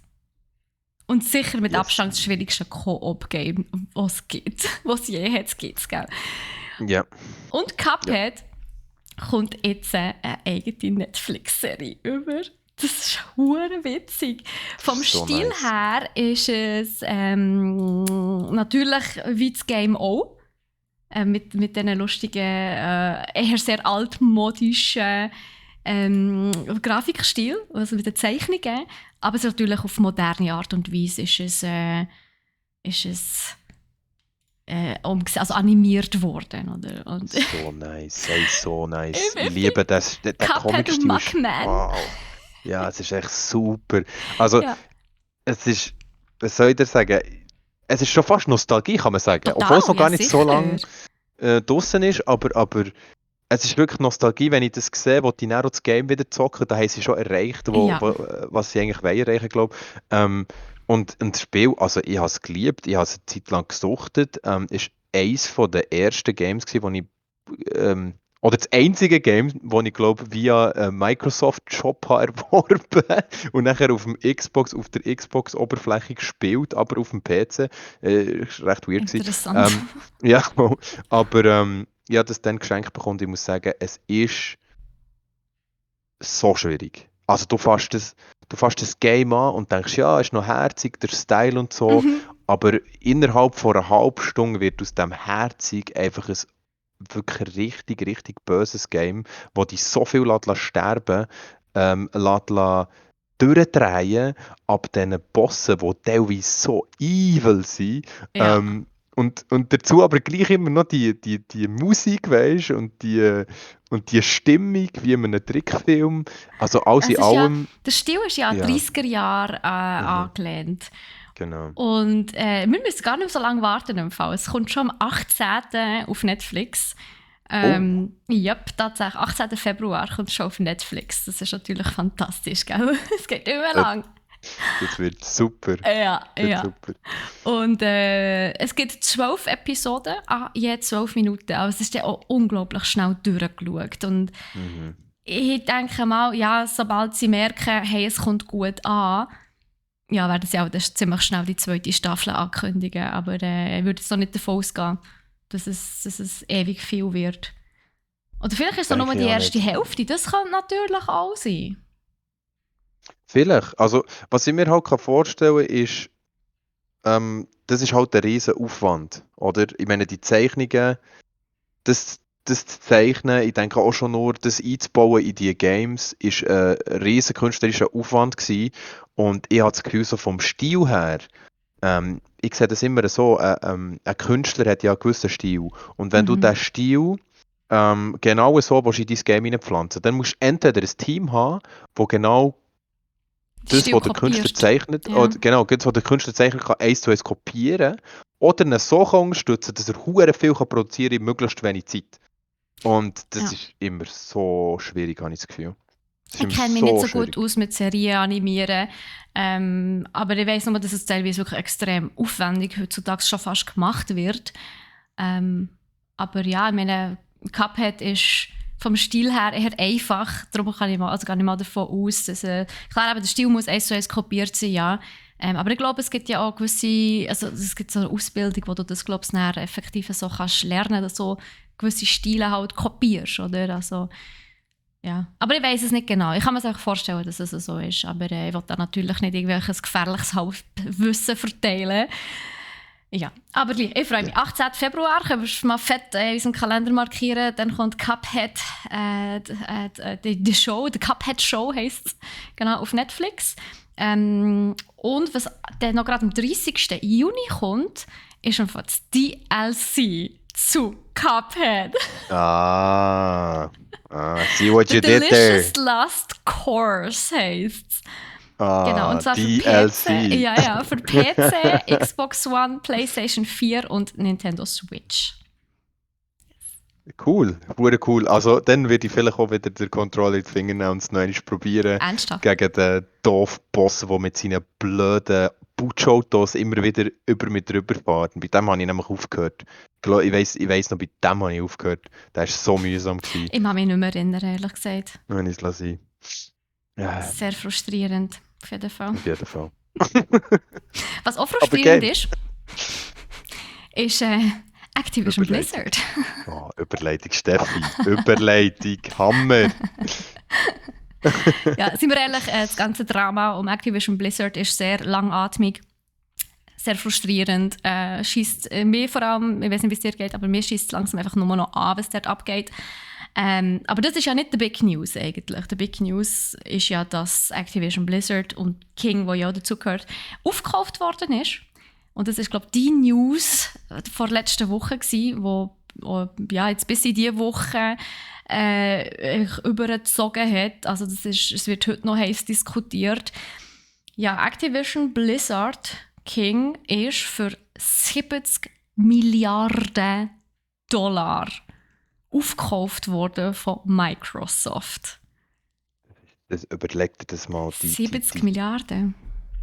[SPEAKER 1] Und sicher mit
[SPEAKER 2] Yes.
[SPEAKER 1] Abstand das schwierigste Co-op-Game, was es gibt. Was es je hat, gibt es, gell?
[SPEAKER 2] Ja.
[SPEAKER 1] Und Cuphead kommt jetzt eine eigene Netflix-Serie über. Das ist hure witzig. Vom
[SPEAKER 2] So
[SPEAKER 1] Stil
[SPEAKER 2] nice.
[SPEAKER 1] her ist es natürlich wie das Game auch. Mit diesen lustigen, eher sehr altmodischen Grafikstil, also mit den Zeichnungen. Aber es ist natürlich auf moderne Art und Weise ist es also animiert worden. Oder? Und
[SPEAKER 2] So nice. Hey, so nice.
[SPEAKER 1] Ich
[SPEAKER 2] Ich liebe das. Der
[SPEAKER 1] Cuphead und
[SPEAKER 2] Comic-Stil ist...
[SPEAKER 1] Mugman.
[SPEAKER 2] Wow. Ja, es ist echt super. Also,
[SPEAKER 1] Ja,
[SPEAKER 2] es ist... Was soll ich dir sagen? Es ist schon fast Nostalgie, kann man sagen.
[SPEAKER 1] total,
[SPEAKER 2] Obwohl es noch
[SPEAKER 1] ja
[SPEAKER 2] gar nicht so
[SPEAKER 1] sicher.
[SPEAKER 2] lange draussen ist, aber es ist wirklich Nostalgie, wenn ich das sehe, wo die dann auch das Game wieder zocken, da haben sie schon erreicht,
[SPEAKER 1] Ja.
[SPEAKER 2] was sie eigentlich wollen erreichen, glaube ich. Und das Spiel, also ich habe es geliebt, ich habe es eine Zeit lang gesuchtet, ist eines der ersten Games gewesen, wo ich, oder das einzige Game, das ich glaube via Microsoft Shop habe erworben und nachher auf der Xbox-Oberfläche gespielt, aber auf dem PC. Ist recht weird gewesen.
[SPEAKER 1] Interessant.
[SPEAKER 2] Ja, aber ich habe das dann geschenkt bekommen und ich muss sagen, es ist so schwierig. Also du fasst das Game an und denkst, ja, ist noch herzig, der Style und so,
[SPEAKER 1] Mhm.
[SPEAKER 2] aber innerhalb von einer halben Stunde wird aus dem herzig einfach ein wirklich richtig, richtig böses Game, wo dich so viel sterben lässt durchdrehen ab diesen Bossen, die teilweise so evil sind.
[SPEAKER 1] Ja.
[SPEAKER 2] Und dazu aber gleich immer noch die Musik, weißt, und die Stimmung wie in einem Trickfilm. Also alles
[SPEAKER 1] Es
[SPEAKER 2] in
[SPEAKER 1] ist ja,
[SPEAKER 2] allem.
[SPEAKER 1] der Stil ist ja an
[SPEAKER 2] Ja.
[SPEAKER 1] 30er Jahre angelehnt.
[SPEAKER 2] Genau.
[SPEAKER 1] Und wir müssen gar nicht so lange warten im Fall. Es kommt schon am 18. auf Netflix. Yep, tatsächlich. 18. Februar kommt es schon auf Netflix. Das ist natürlich fantastisch, gell? Es geht immer lang.
[SPEAKER 2] Das wird super.
[SPEAKER 1] Ja,
[SPEAKER 2] Wird
[SPEAKER 1] ja.
[SPEAKER 2] super.
[SPEAKER 1] Und es gibt 12 Episoden, je 12 Minuten. Also es ist dann auch unglaublich schnell durchgeschaut. Und
[SPEAKER 2] Mhm.
[SPEAKER 1] ich denke mal, ja, sobald sie merken, hey, es kommt gut an, ja, werden sie auch ziemlich schnell die zweite Staffel ankündigen. Aber ich würde jetzt noch nicht davon ausgehen, dass es ewig viel wird. Oder vielleicht ist es
[SPEAKER 2] Denke
[SPEAKER 1] nur
[SPEAKER 2] ich
[SPEAKER 1] die
[SPEAKER 2] auch
[SPEAKER 1] erste
[SPEAKER 2] nicht.
[SPEAKER 1] Hälfte. Das könnte natürlich auch sein.
[SPEAKER 2] Vielleicht. Also, was ich mir halt vorstellen kann, ist, das ist halt ein riesen Aufwand, oder? Ich meine, die Zeichnungen, das zu zeichnen, ich denke auch schon nur, das einzubauen in die Games, ist ein riesen künstlerischer Aufwand gewesen. Und ich habe das Gefühl, so vom Stil her, ich sehe das immer so, ein Künstler hat ja einen gewissen Stil. Und wenn du diesen Stil genau so willst in dein Game hineinpflanzen, dann musst du entweder ein Team haben, das genau das,
[SPEAKER 1] Stil
[SPEAKER 2] was der Künstler
[SPEAKER 1] kopierst.
[SPEAKER 2] zeichnet,
[SPEAKER 1] Ja.
[SPEAKER 2] oder genau, das, was der Künstler zeichnet, kann 1:1 kopieren oder ihn so kann unterstützen, dass er hure viel kann produzieren in möglichst wenig Zeit. Und das
[SPEAKER 1] Ja.
[SPEAKER 2] ist immer so schwierig, habe ich das Gefühl. Das ist
[SPEAKER 1] Ich
[SPEAKER 2] immer
[SPEAKER 1] kenne mich nicht so
[SPEAKER 2] schwierig.
[SPEAKER 1] gut aus mit Serien animieren, aber ich weiss nur, dass es teilweise wirklich extrem aufwendig heutzutage schon fast gemacht wird. Aber ja, ich meine, Cuphead ist vom Stil her eher einfach. Darum gehe ich mal davon aus, dass klar, aber der Stil muss 1:1 kopiert sein, ja. Aber ich glaube, es gibt ja auch gewisse, also es gibt so eine Ausbildung, wo du das, glaube ich, dann effektiv so kannst lernen, dass so gewisse Stile halt kopierst, oder? Also, ja. Aber ich weiss es nicht genau. Ich kann mir auch vorstellen, dass es so ist. Aber ich will da natürlich nicht irgendwelches gefährliches Halbwissen verteilen. Ja, aber ich freue mich. 18. Februar können wir mal fett in unserem Kalender markieren. Dann kommt Cuphead, die Show, die Cuphead Show heisst es, genau, auf Netflix. Und was dann noch gerade am 30. Juni kommt, ist einfach das DLC zu Cuphead.
[SPEAKER 2] See what you
[SPEAKER 1] The
[SPEAKER 2] did there.
[SPEAKER 1] Delicious Last Course heisst es. Genau, und zwar
[SPEAKER 2] DLC.
[SPEAKER 1] für PC, ja, für PC, Xbox One, PlayStation 4 und Nintendo Switch.
[SPEAKER 2] Cool, hure cool. Also dann würde ich vielleicht auch wieder den Controller in die Finger nehmen und es noch einmal probieren.
[SPEAKER 1] Ernsthaft?
[SPEAKER 2] Gegen den doofen Boss, der mit seinen blöden Butch-Autos immer wieder über mich drüber fährt. Und bei dem habe ich nämlich aufgehört. Ich weiss noch, bei dem habe ich aufgehört. Der war so mühsam.
[SPEAKER 1] Ich kann mich nicht mehr erinnern, ehrlich gesagt.
[SPEAKER 2] Wenn ich es lasse. Ja,
[SPEAKER 1] Sehr frustrierend, auf jeden Fall.
[SPEAKER 2] auf jeden Fall.
[SPEAKER 1] Was auch frustrierend
[SPEAKER 2] geil.
[SPEAKER 1] ist Activision Blizzard.
[SPEAKER 2] Oh, Überleitung, Steffi. Überleitung, Hammer.
[SPEAKER 1] Ja, sind wir ehrlich, das ganze Drama um Activision Blizzard ist sehr langatmig, sehr frustrierend. Schießt mir vor allem, ich weiß nicht, wie es dir geht, aber mir schießt langsam einfach nur noch an, was dort abgeht. Aber das ist ja nicht die Big News eigentlich. Die Big News ist ja, dass Activision Blizzard und King, wo ja auch dazu gehört, aufgekauft worden ist. Und das ist, glaube ich, die News vor letzter Woche gewesen, wo ja, jetzt bis in diese Woche übergezogen hat. Also es wird heute noch heiß diskutiert. Ja, Activision Blizzard King ist für 70 Milliarden Dollar aufgekauft worden von Microsoft.
[SPEAKER 2] Das überlegt dir das mal.
[SPEAKER 1] 70 Milliarden?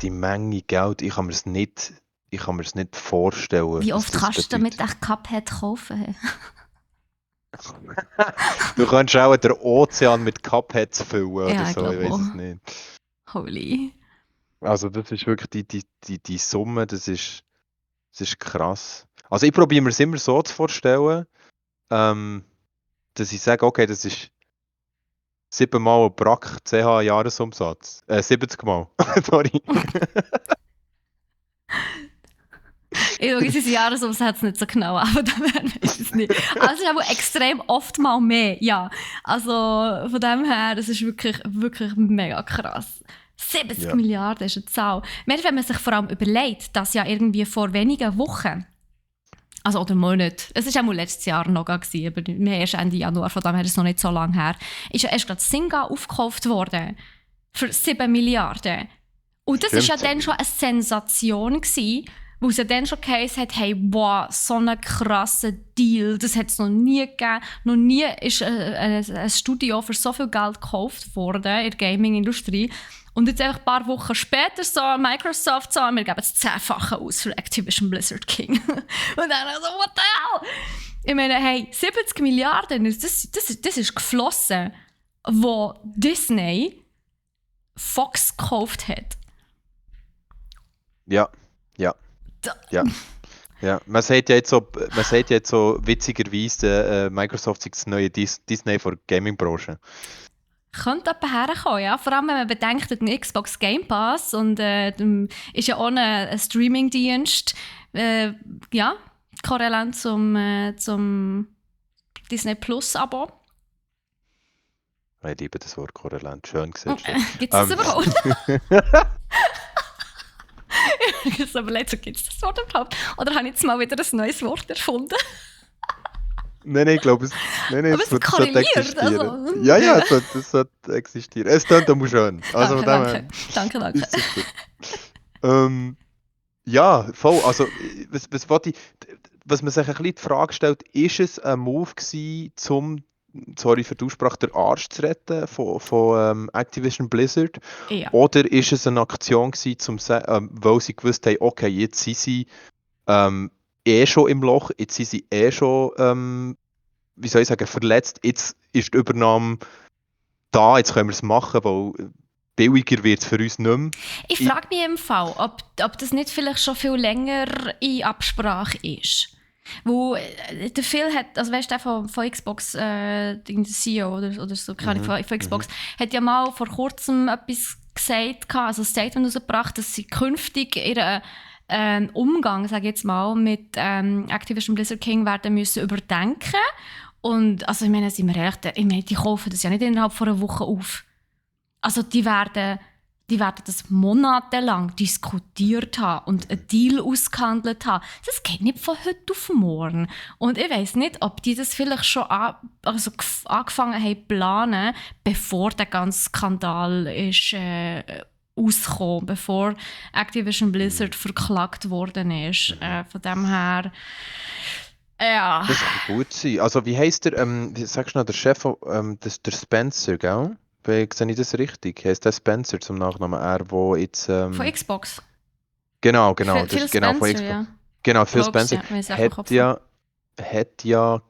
[SPEAKER 2] Die Menge Geld, ich kann mir es nicht vorstellen.
[SPEAKER 1] Wie oft kannst du damit echt Cuphead kaufen?
[SPEAKER 2] Du kannst auch den Ozean mit Cupheads füllen oder
[SPEAKER 1] Ja,
[SPEAKER 2] so, ich weiß
[SPEAKER 1] auch.
[SPEAKER 2] es nicht.
[SPEAKER 1] Holy.
[SPEAKER 2] Also das ist wirklich die Summe, das ist krass. Also ich probiere mir es immer so zu vorstellen, dass ich sage, okay, das ist 7-mal ein Brack CH Jahresumsatz. 70 Mal. Sorry.
[SPEAKER 1] Ich schaue unsere Jahresumsätze nicht so genau an, aber da werden wir es nicht. Also es ist aber extrem oft mal mehr, ja. Also von dem her, das ist wirklich, wirklich mega krass. 70 Milliarden ist eine Zahl. Mehr, wenn man sich vor allem überlegt, dass ja irgendwie vor wenigen Wochen, also oder Monaten, es war auch mal letztes Jahr noch, aber wir haben erst Ende Januar, von dem her ist es noch nicht so lange her, ist ja erst gerade Zynga aufgekauft worden für 7 Milliarden. Und das war ja dann schon eine Sensation gewesen, weil es ja dann schon geheißen hat, hey, wow, so einen krassen Deal, das hat es noch nie gegeben. Noch nie ist ein Studio für so viel Geld gekauft worden in der Gaming-Industrie. Und jetzt einfach ein paar Wochen später so Microsoft so, wir geben jetzt 10-fache aus für Activision Blizzard King. Und dann so, what the hell? Ich meine, hey, 70 Milliarden, das ist geflossen, wo Disney Fox gekauft hat.
[SPEAKER 2] Ja. Man sagt ja jetzt so witzigerweise, Microsoft ist das neue Disney für die Gaming-Branche.
[SPEAKER 1] Könnte jemand herkommen, ja. Vor allem, wenn man bedenkt, den Xbox Game Pass und ist ja auch ein Streaming-Dienst, ja, korrelent zum Disney Plus-Abo.
[SPEAKER 2] Ich liebe das Wort korrelent, schön gesagt.
[SPEAKER 1] Gibt es das überhaupt? Ich habe überlegt, so, gibt es das Wort überhaupt? Oder habe ich jetzt mal wieder ein neues Wort erfunden?
[SPEAKER 2] Nein, ich glaube,
[SPEAKER 1] aber es korreliert. Also.
[SPEAKER 2] Ja, das sollte existieren. Es klingt auch schön. Also
[SPEAKER 1] Danke.
[SPEAKER 2] Ja, voll. Also, was man sich ein bisschen die Frage stellt, ist es ein Move gewesen, sorry für die Aussprache, den Arsch zu retten von Activision Blizzard?
[SPEAKER 1] Ja.
[SPEAKER 2] Oder ist es eine Aktion gewesen, weil sie gewusst haben, okay, jetzt sind sie schon im Loch, jetzt sind sie schon wie soll ich sagen, verletzt. Jetzt ist die Übernahme da, jetzt können wir es machen, weil billiger wird es für uns nicht mehr.
[SPEAKER 1] Ich frage mich im Fall, ob das nicht vielleicht schon viel länger in Absprache ist. Wo der Phil hat, also weißt du, der von Xbox, der CEO oder so, keine Ahnung, von Xbox, hat ja mal vor kurzem etwas gesagt, also ein Statement rausgebracht, dass sie künftig ihren Umgang, sage ich jetzt mal, mit Activision Blizzard King werden müssen überdenken. Und also ich meine, sind wir ehrlich, ich meine, die kaufen das ja nicht innerhalb von einer Woche auf. Also die werden das monatelang diskutiert haben und einen Deal ausgehandelt haben. Das geht nicht von heute auf morgen. Und ich weiss nicht, ob die das vielleicht schon angefangen haben zu planen, bevor der ganze Skandal ist ausgekommen, bevor Activision Blizzard verklagt worden ist. Von dem her, ja.
[SPEAKER 2] Das kann gut sein. Also wie heisst der, wie sagst du noch, der Chef, der Spencer, gell? Sehe ich das richtig? Heißt der Spencer zum Nachnamen? Wo jetzt...
[SPEAKER 1] Von Xbox?
[SPEAKER 2] Genau,
[SPEAKER 1] Phil
[SPEAKER 2] das ist genau von
[SPEAKER 1] Spencer,
[SPEAKER 2] Xbox.
[SPEAKER 1] ja.
[SPEAKER 2] Genau, Phil
[SPEAKER 1] Glaub's,
[SPEAKER 2] Spencer
[SPEAKER 1] ja, wenn ich's einfach
[SPEAKER 2] hat ja,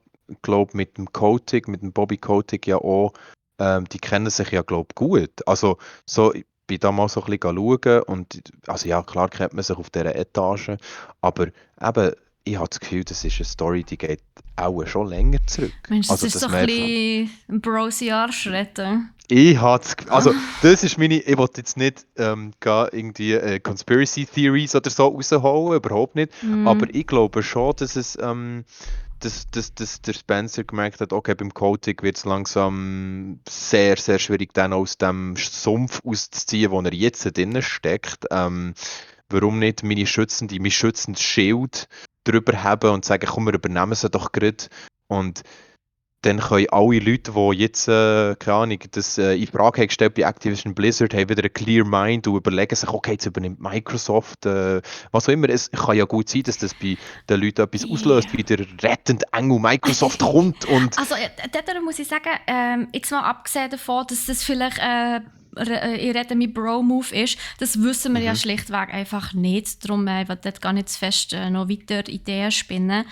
[SPEAKER 2] glaube mit dem Kotick, mit dem Bobby Kotick ja auch, die kennen sich ja, glaube gut. Also so, ich bin da mal so ein bisschen schauen und, also ja, klar kennt man sich auf dieser Etage, aber eben, ich habe das Gefühl, das ist eine Story, die geht auch schon länger zurück.
[SPEAKER 1] Mensch, das
[SPEAKER 2] Also,
[SPEAKER 1] ist
[SPEAKER 2] dass
[SPEAKER 1] so ein
[SPEAKER 2] man
[SPEAKER 1] bisschen ein Brosy Arsch retten.
[SPEAKER 2] Ich hatte also das ist meine, ich wollte jetzt nicht irgendwie Conspiracy Theories oder so rausholen, überhaupt nicht, aber ich glaube schon, dass es dass der Spencer gemerkt hat, okay, beim Coating wird es langsam sehr, sehr schwierig, dann aus dem Sumpf auszuziehen, wo er jetzt drin steckt. Warum nicht mein schützendes Schild drüber haben und sagen, komm, wir übernehmen sie doch gerade. Und dann können alle Leute, die jetzt, keine Ahnung, das in Frage haben gestellt bei Activision Blizzard, haben wieder einen clear mind und überlegen sich, okay, jetzt übernimmt Microsoft, was auch immer. Es kann ja gut sein, dass das bei den Leuten etwas auslöst, wie der rettende Engel Microsoft kommt. Und
[SPEAKER 1] Also, dort muss ich sagen, jetzt mal abgesehen davon, dass das vielleicht ich rede mit Bro-Move ist, das wissen wir ja schlichtweg einfach nicht. Darum will ich dort gar nicht zu fest noch weiter Ideen spinnen.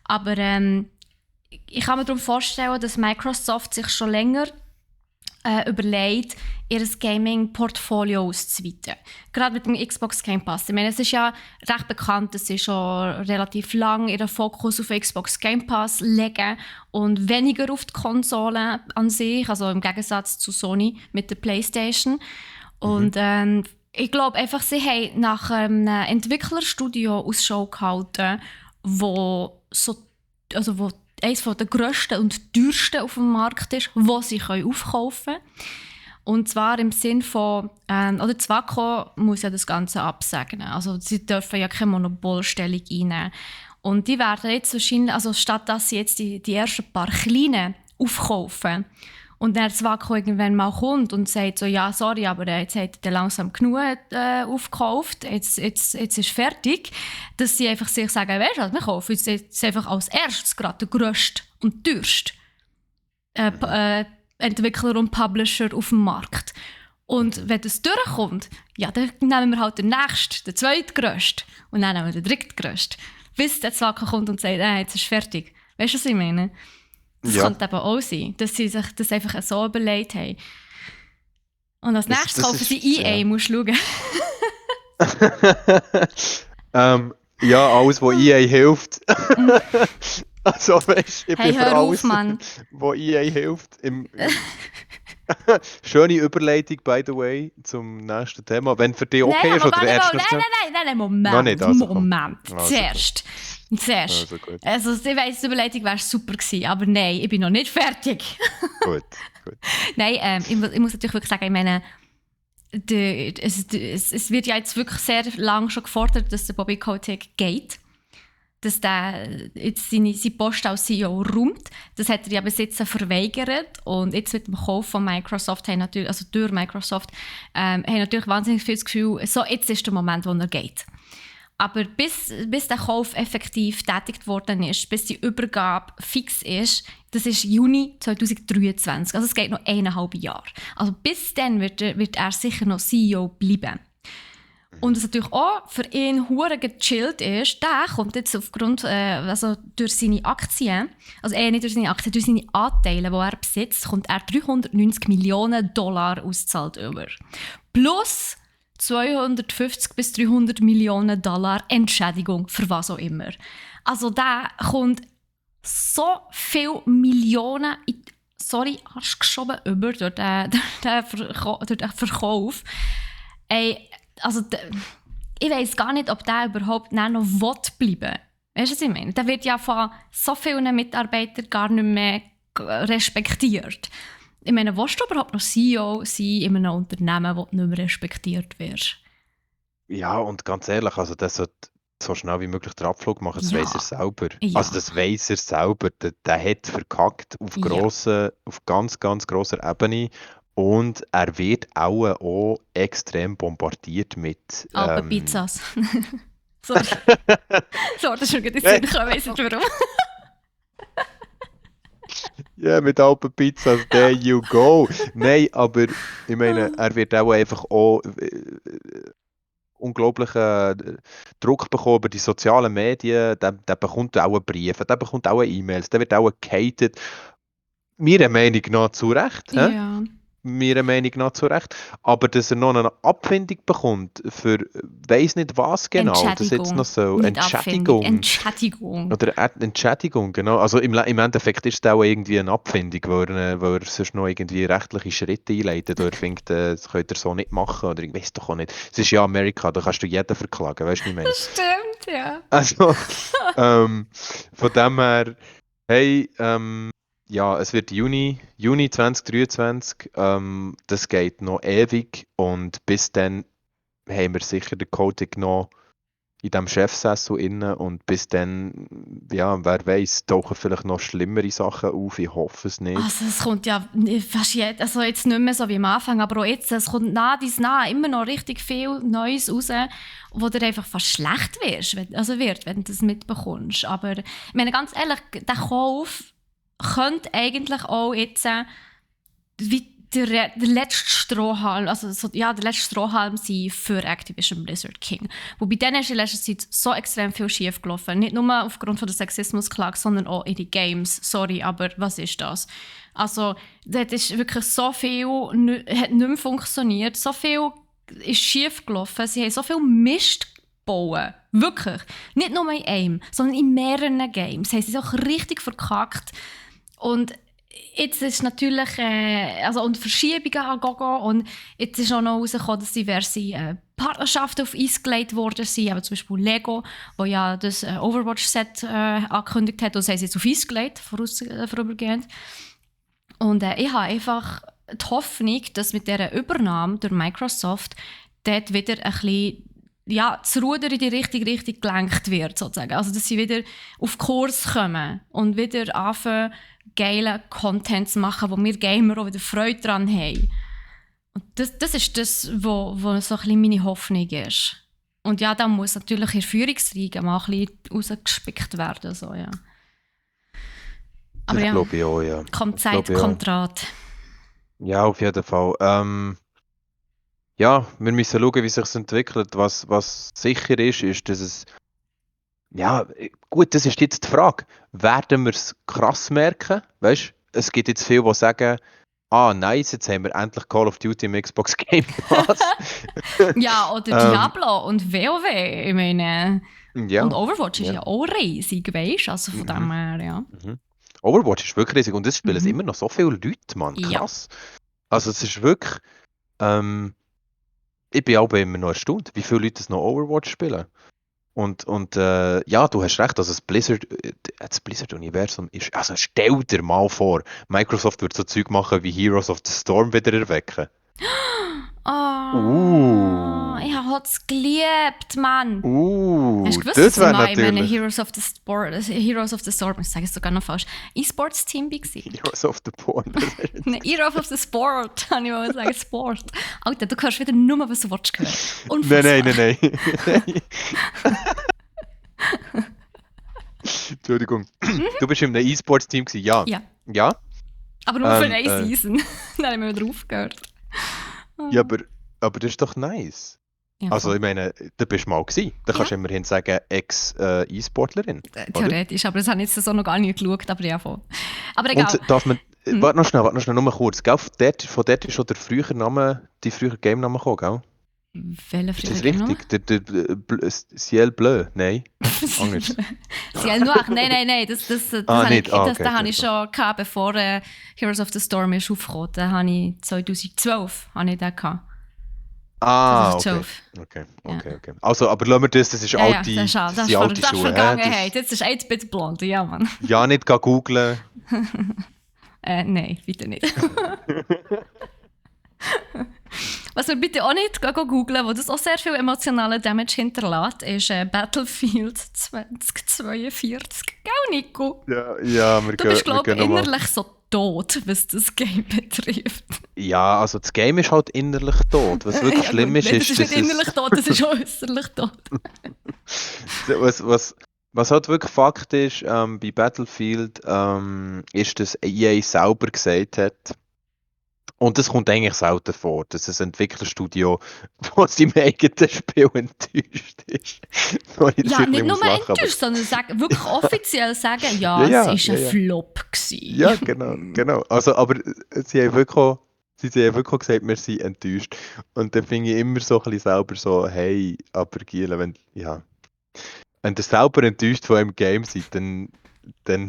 [SPEAKER 1] Aber ich kann mir darum vorstellen, dass Microsoft sich schon länger überlegt, ihr Gaming-Portfolio auszuweiten. Gerade mit dem Xbox Game Pass. Ich meine, es ist ja recht bekannt, dass sie schon relativ lange ihren Fokus auf Xbox Game Pass legen und weniger auf die Konsolen an sich, also im Gegensatz zu Sony mit der PlayStation. Und ich glaube einfach, sie haben nach einem Entwicklerstudio Ausschau gehalten, wo eines der grössten und teuersten auf dem Markt ist, das sie aufkaufen können. Und zwar im Sinn von, oder die WACO muss ja das Ganze absegnen. Also sie dürfen ja keine Monopolstellung einnehmen. Und die werden jetzt wahrscheinlich, also statt dass sie jetzt die ersten paar Kleinen aufkaufen und dann das WACO irgendwann mal kommt und sagt so, ja, sorry, aber jetzt hat er langsam genug aufgekauft, jetzt ist fertig, dass sie einfach sich sagen, weißt du, wir kaufen jetzt einfach als erstes gerade den grössten und teuersten Entwickler und Publisher auf dem Markt. Und wenn das durchkommt, ja, dann nehmen wir halt den nächsten, den zweitgrössten und dann nehmen wir den drittgrössten. Bis der WACO kommt und sagt, jetzt ist fertig. Weißt du, was ich meine? Das könnte eben auch sein, dass sie sich das einfach so überlegt haben. Und als nächstes kaufen sie EA, ja. Musst du
[SPEAKER 2] schauen. Ja, alles, was EA hilft. Also, weißt du, ich bin für alles, was EA hilft. Schöne Überleitung, by the way, zum nächsten Thema. Wenn für dich okay ist, oder erst noch...
[SPEAKER 1] Nein, Moment.
[SPEAKER 2] Also,
[SPEAKER 1] Moment. Zuerst. Also, ich weiss, die Überleitung wäre super gewesen, aber nein, ich bin noch nicht fertig.
[SPEAKER 2] Gut.
[SPEAKER 1] Nein, ich muss natürlich wirklich sagen, ich meine, es wird ja jetzt wirklich sehr lange schon gefordert, dass der Bobby Kotick geht. Dass der jetzt seine Post als CEO räumt. Das hat er ja bis jetzt verweigert. Und jetzt mit dem Kauf von Microsoft, durch Microsoft, haben natürlich wahnsinnig viel das Gefühl, so, jetzt ist der Moment, wo er geht. Aber bis der Kauf effektiv tätigt worden ist, bis die Übergabe fix ist, das ist Juni 2023. Also es geht noch 1,5 Jahre. Also bis dann wird er sicher noch CEO bleiben. Und was natürlich auch für ihn hure gechillt ist, der kommt jetzt aufgrund, also durch seine Aktien, also nicht durch seine Aktien, durch seine Anteile, die er besitzt, kommt er 390 Millionen Dollar ausgezahlt über. Plus 250 bis 300 Millionen Dollar Entschädigung für was auch immer. Also der kommt so viele Millionen in Arsch geschoben über durch den Verkauf. Ey, also ich weiss gar nicht, ob der überhaupt noch bleiben will. Weißt du, was ich meine? Der wird ja von so vielen Mitarbeitern gar nicht mehr respektiert. Ich meine, willst du überhaupt noch CEO sein in einem Unternehmen, das nicht mehr respektiert wird?
[SPEAKER 2] Ja, und ganz ehrlich, also der sollte so schnell wie möglich den Abflug machen, das
[SPEAKER 1] Ja.
[SPEAKER 2] weiss er selber.
[SPEAKER 1] Ja.
[SPEAKER 2] Also das weiss er selber. Der hat verkackt auf ganz, ganz grosser Ebene. Und er wird auch extrem bombardiert mit...
[SPEAKER 1] Alpenpizzas. Sorry. So, das ist schon gut in den Sinn gekommen, weiss nicht warum.
[SPEAKER 2] Ja, mit Alpenpizzas, there you go. Nein, aber ich meine, er wird auch einfach auch unglaublichen Druck bekommen über die sozialen Medien. Der bekommt auch Briefe, der bekommt auch E-Mails, der wird auch gehatet. Meiner Meinung nach zu Recht.
[SPEAKER 1] Ja.
[SPEAKER 2] Meiner Meinung nach zu Recht. Aber dass er noch eine Abfindung bekommt für weiss nicht was genau. Das ist jetzt noch so.
[SPEAKER 1] Nicht Abfindung, Entschädigung.
[SPEAKER 2] Oder Entschädigung, genau. Also im Endeffekt ist es auch irgendwie eine Abfindung, weil er sonst noch irgendwie rechtliche Schritte einleitet oder findet, das könnt ihr so nicht machen oder ich weiß doch auch nicht. Es ist ja Amerika, da kannst du jeden verklagen, weißt du, wie ich meine?
[SPEAKER 1] Das stimmt, ja.
[SPEAKER 2] Also, von dem her, hey, ja, es wird Juni 2023, das geht noch ewig und bis dann haben wir sicher den Codec noch in diesem Chefsessel inne und bis dann, ja, wer weiß, tauchen vielleicht noch schlimmere Sachen auf, ich hoffe es nicht.
[SPEAKER 1] Also es kommt ja fast also jetzt nicht mehr so wie am Anfang, aber auch jetzt, es kommt nah immer noch richtig viel Neues raus, wo du einfach fast schlecht wirst, wenn du das mitbekommst. Aber ich meine, ganz ehrlich, der Kauf könnte eigentlich auch jetzt wie der letzte Strohhalm, der letzte Strohhalm sein für Activision Blizzard King. Wobei dann ist in letzter Zeit so extrem viel schief gelaufen. Nicht nur aufgrund von der Sexismusklage, sondern auch in die Games. Sorry, aber was ist das? Also, das ist wirklich so viel, hat nicht mehr funktioniert. So viel ist schief gelaufen. Sie haben so viel Mist bauen. Wirklich. Nicht nur in einem, sondern in mehreren Games. Haben sie es auch richtig verkackt. Und jetzt ist natürlich und Verschiebungen an Gogo und jetzt ist auch noch herausgekommen, dass diverse Partnerschaften auf Eis gelegt worden sind, aber zum Beispiel Lego, wo ja das Overwatch-Set angekündigt hat, und das haben sie jetzt auf Eis gelegt, vorübergehend. Und ich habe einfach die Hoffnung, dass mit dieser Übernahme durch Microsoft dort wieder ein bisschen das Ruder in die richtige Richtung gelenkt wird, sozusagen. Also, dass sie wieder auf Kurs kommen und wieder anfangen, geile Content zu machen, wo wir Gamer auch wieder Freude daran haben. Und das ist das, wo so ein bisschen meine Hoffnung ist. Und ja, da muss natürlich in Führungsriege mal ein bisschen rausgespickt werden. So, ja. Aber
[SPEAKER 2] das
[SPEAKER 1] ja,
[SPEAKER 2] glaube ich auch, ja.
[SPEAKER 1] kommt Zeit, kommt Rat.
[SPEAKER 2] Ja, auf jeden Fall. Ja, wir müssen schauen, wie sich entwickelt. Was sicher ist, dass es... Ja, gut, das ist jetzt die Frage. Werden wir es krass merken? Weißt, es gibt jetzt viele, die sagen, nice, jetzt haben wir endlich Call of Duty im Xbox Game Pass.
[SPEAKER 1] Ja, oder Diablo und WoW, ich meine.
[SPEAKER 2] Ja,
[SPEAKER 1] und Overwatch ist ja auch riesig, weißt du? Also von dem her, ja.
[SPEAKER 2] Overwatch ist wirklich riesig und es spielen immer noch so viele Leute, Mann. Krass. Ja. Also es ist wirklich... ich bin auch immer noch erstaunt, wie viele Leute noch Overwatch spielen. Und ja, du hast recht, also das Blizzard-Universum ist, also stell dir mal vor, Microsoft wird so Zeug machen wie Heroes of the Storm wieder erwecken.
[SPEAKER 1] Ich habe es geliebt, Mann. Hast du gewusst,
[SPEAKER 2] das
[SPEAKER 1] dass ich mal
[SPEAKER 2] natürlich...
[SPEAKER 1] in einem Heroes of the Storm, ich sage es sogar noch falsch, E-Sports-Team war?
[SPEAKER 2] Heroes of the Porn.
[SPEAKER 1] Nein, Heroes of the Sport, kann ich mal sagen, Sport. Alter, du hörst wieder nur, was du willst hören.
[SPEAKER 2] Nein. Entschuldigung. Du bist in einem E-Sports-Team gewesen, ja? Ja?
[SPEAKER 1] Aber nur für eine Season. Dann haben wir wieder aufgehört.
[SPEAKER 2] Ja, aber das ist doch nice.
[SPEAKER 1] Ja,
[SPEAKER 2] Also
[SPEAKER 1] voll.
[SPEAKER 2] ich meine, da bist du mal gewesen. Da kannst
[SPEAKER 1] Ja,
[SPEAKER 2] du immerhin sagen, Ex-E-Sportlerin, oder?
[SPEAKER 1] theoretisch, aber das habe ich jetzt so noch gar nicht geschaut, aber ja, voll. Aber
[SPEAKER 2] Und
[SPEAKER 1] egal.
[SPEAKER 2] darf man,
[SPEAKER 1] Hm?
[SPEAKER 2] warte noch schnell, nur mal kurz, gell? Von dort ist schon der frühere Name, die frühere Game-Name gekommen, gell?
[SPEAKER 1] Welcher
[SPEAKER 2] Ist
[SPEAKER 1] frühere
[SPEAKER 2] das
[SPEAKER 1] Game
[SPEAKER 2] richtig? Ciel Bleu? Nein, anders.
[SPEAKER 1] Ciel Noir, nein,
[SPEAKER 2] Ah, nicht? Ah, okay,
[SPEAKER 1] den habe
[SPEAKER 2] okay.
[SPEAKER 1] ich schon gehabt, bevor Heroes of the Storm ist aufgekommen. Den habe ich 2012 habe ich den gehabt.
[SPEAKER 2] Ah, okay.
[SPEAKER 1] 2012,
[SPEAKER 2] Okay,
[SPEAKER 1] ja.
[SPEAKER 2] okay, okay. Also, aber lassen wir das ist
[SPEAKER 1] Ja,
[SPEAKER 2] das
[SPEAKER 1] das
[SPEAKER 2] sind
[SPEAKER 1] ist,
[SPEAKER 2] alte
[SPEAKER 1] das ist
[SPEAKER 2] Schuhe, hä?
[SPEAKER 1] Vergangenheit. Jetzt ist 1-Bit blond, ja, Mann.
[SPEAKER 2] Ja, nicht googlen.
[SPEAKER 1] Nein, bitte nicht. Was wir bitte auch nicht googlen, wo das auch sehr viel emotionalen Damage hinterlässt, ist Battlefield 2042. Gell, Nico?
[SPEAKER 2] Ja,
[SPEAKER 1] Du bist,
[SPEAKER 2] wir
[SPEAKER 1] glaube
[SPEAKER 2] gehen
[SPEAKER 1] ich,
[SPEAKER 2] nochmal.
[SPEAKER 1] innerlich so tot, was das Game betrifft.
[SPEAKER 2] Ja, also das Game ist halt innerlich tot. Was wirklich
[SPEAKER 1] Ja
[SPEAKER 2] schlimm
[SPEAKER 1] gut,
[SPEAKER 2] ist,
[SPEAKER 1] nein, das ist
[SPEAKER 2] ist,
[SPEAKER 1] nicht
[SPEAKER 2] dass es.
[SPEAKER 1] innerlich tot, das ist äußerlich tot.
[SPEAKER 2] was, was halt wirklich Fakt ist, bei Battlefield, ist, dass EA selber gesagt hat, und das kommt eigentlich selten vor, dass ein Entwicklerstudio von seinem eigenen Spiel enttäuscht ist. Sorry, dass ich
[SPEAKER 1] Ja,
[SPEAKER 2] ein
[SPEAKER 1] nicht
[SPEAKER 2] bisschen
[SPEAKER 1] nur
[SPEAKER 2] muss lachen, aber
[SPEAKER 1] enttäuscht, sondern wirklich offiziell sagen,
[SPEAKER 2] ja,
[SPEAKER 1] ja, es
[SPEAKER 2] ja,
[SPEAKER 1] war
[SPEAKER 2] ja,
[SPEAKER 1] ein
[SPEAKER 2] ja.
[SPEAKER 1] Flop.
[SPEAKER 2] Ja, genau, genau. Also, aber sie haben wirklich, sie haben wirklich gesagt, wir sind enttäuscht. Und dann finde ich immer so ein bisschen selber so, hey, aber Giele, wenn ihr selber enttäuscht von einem Game seid, dann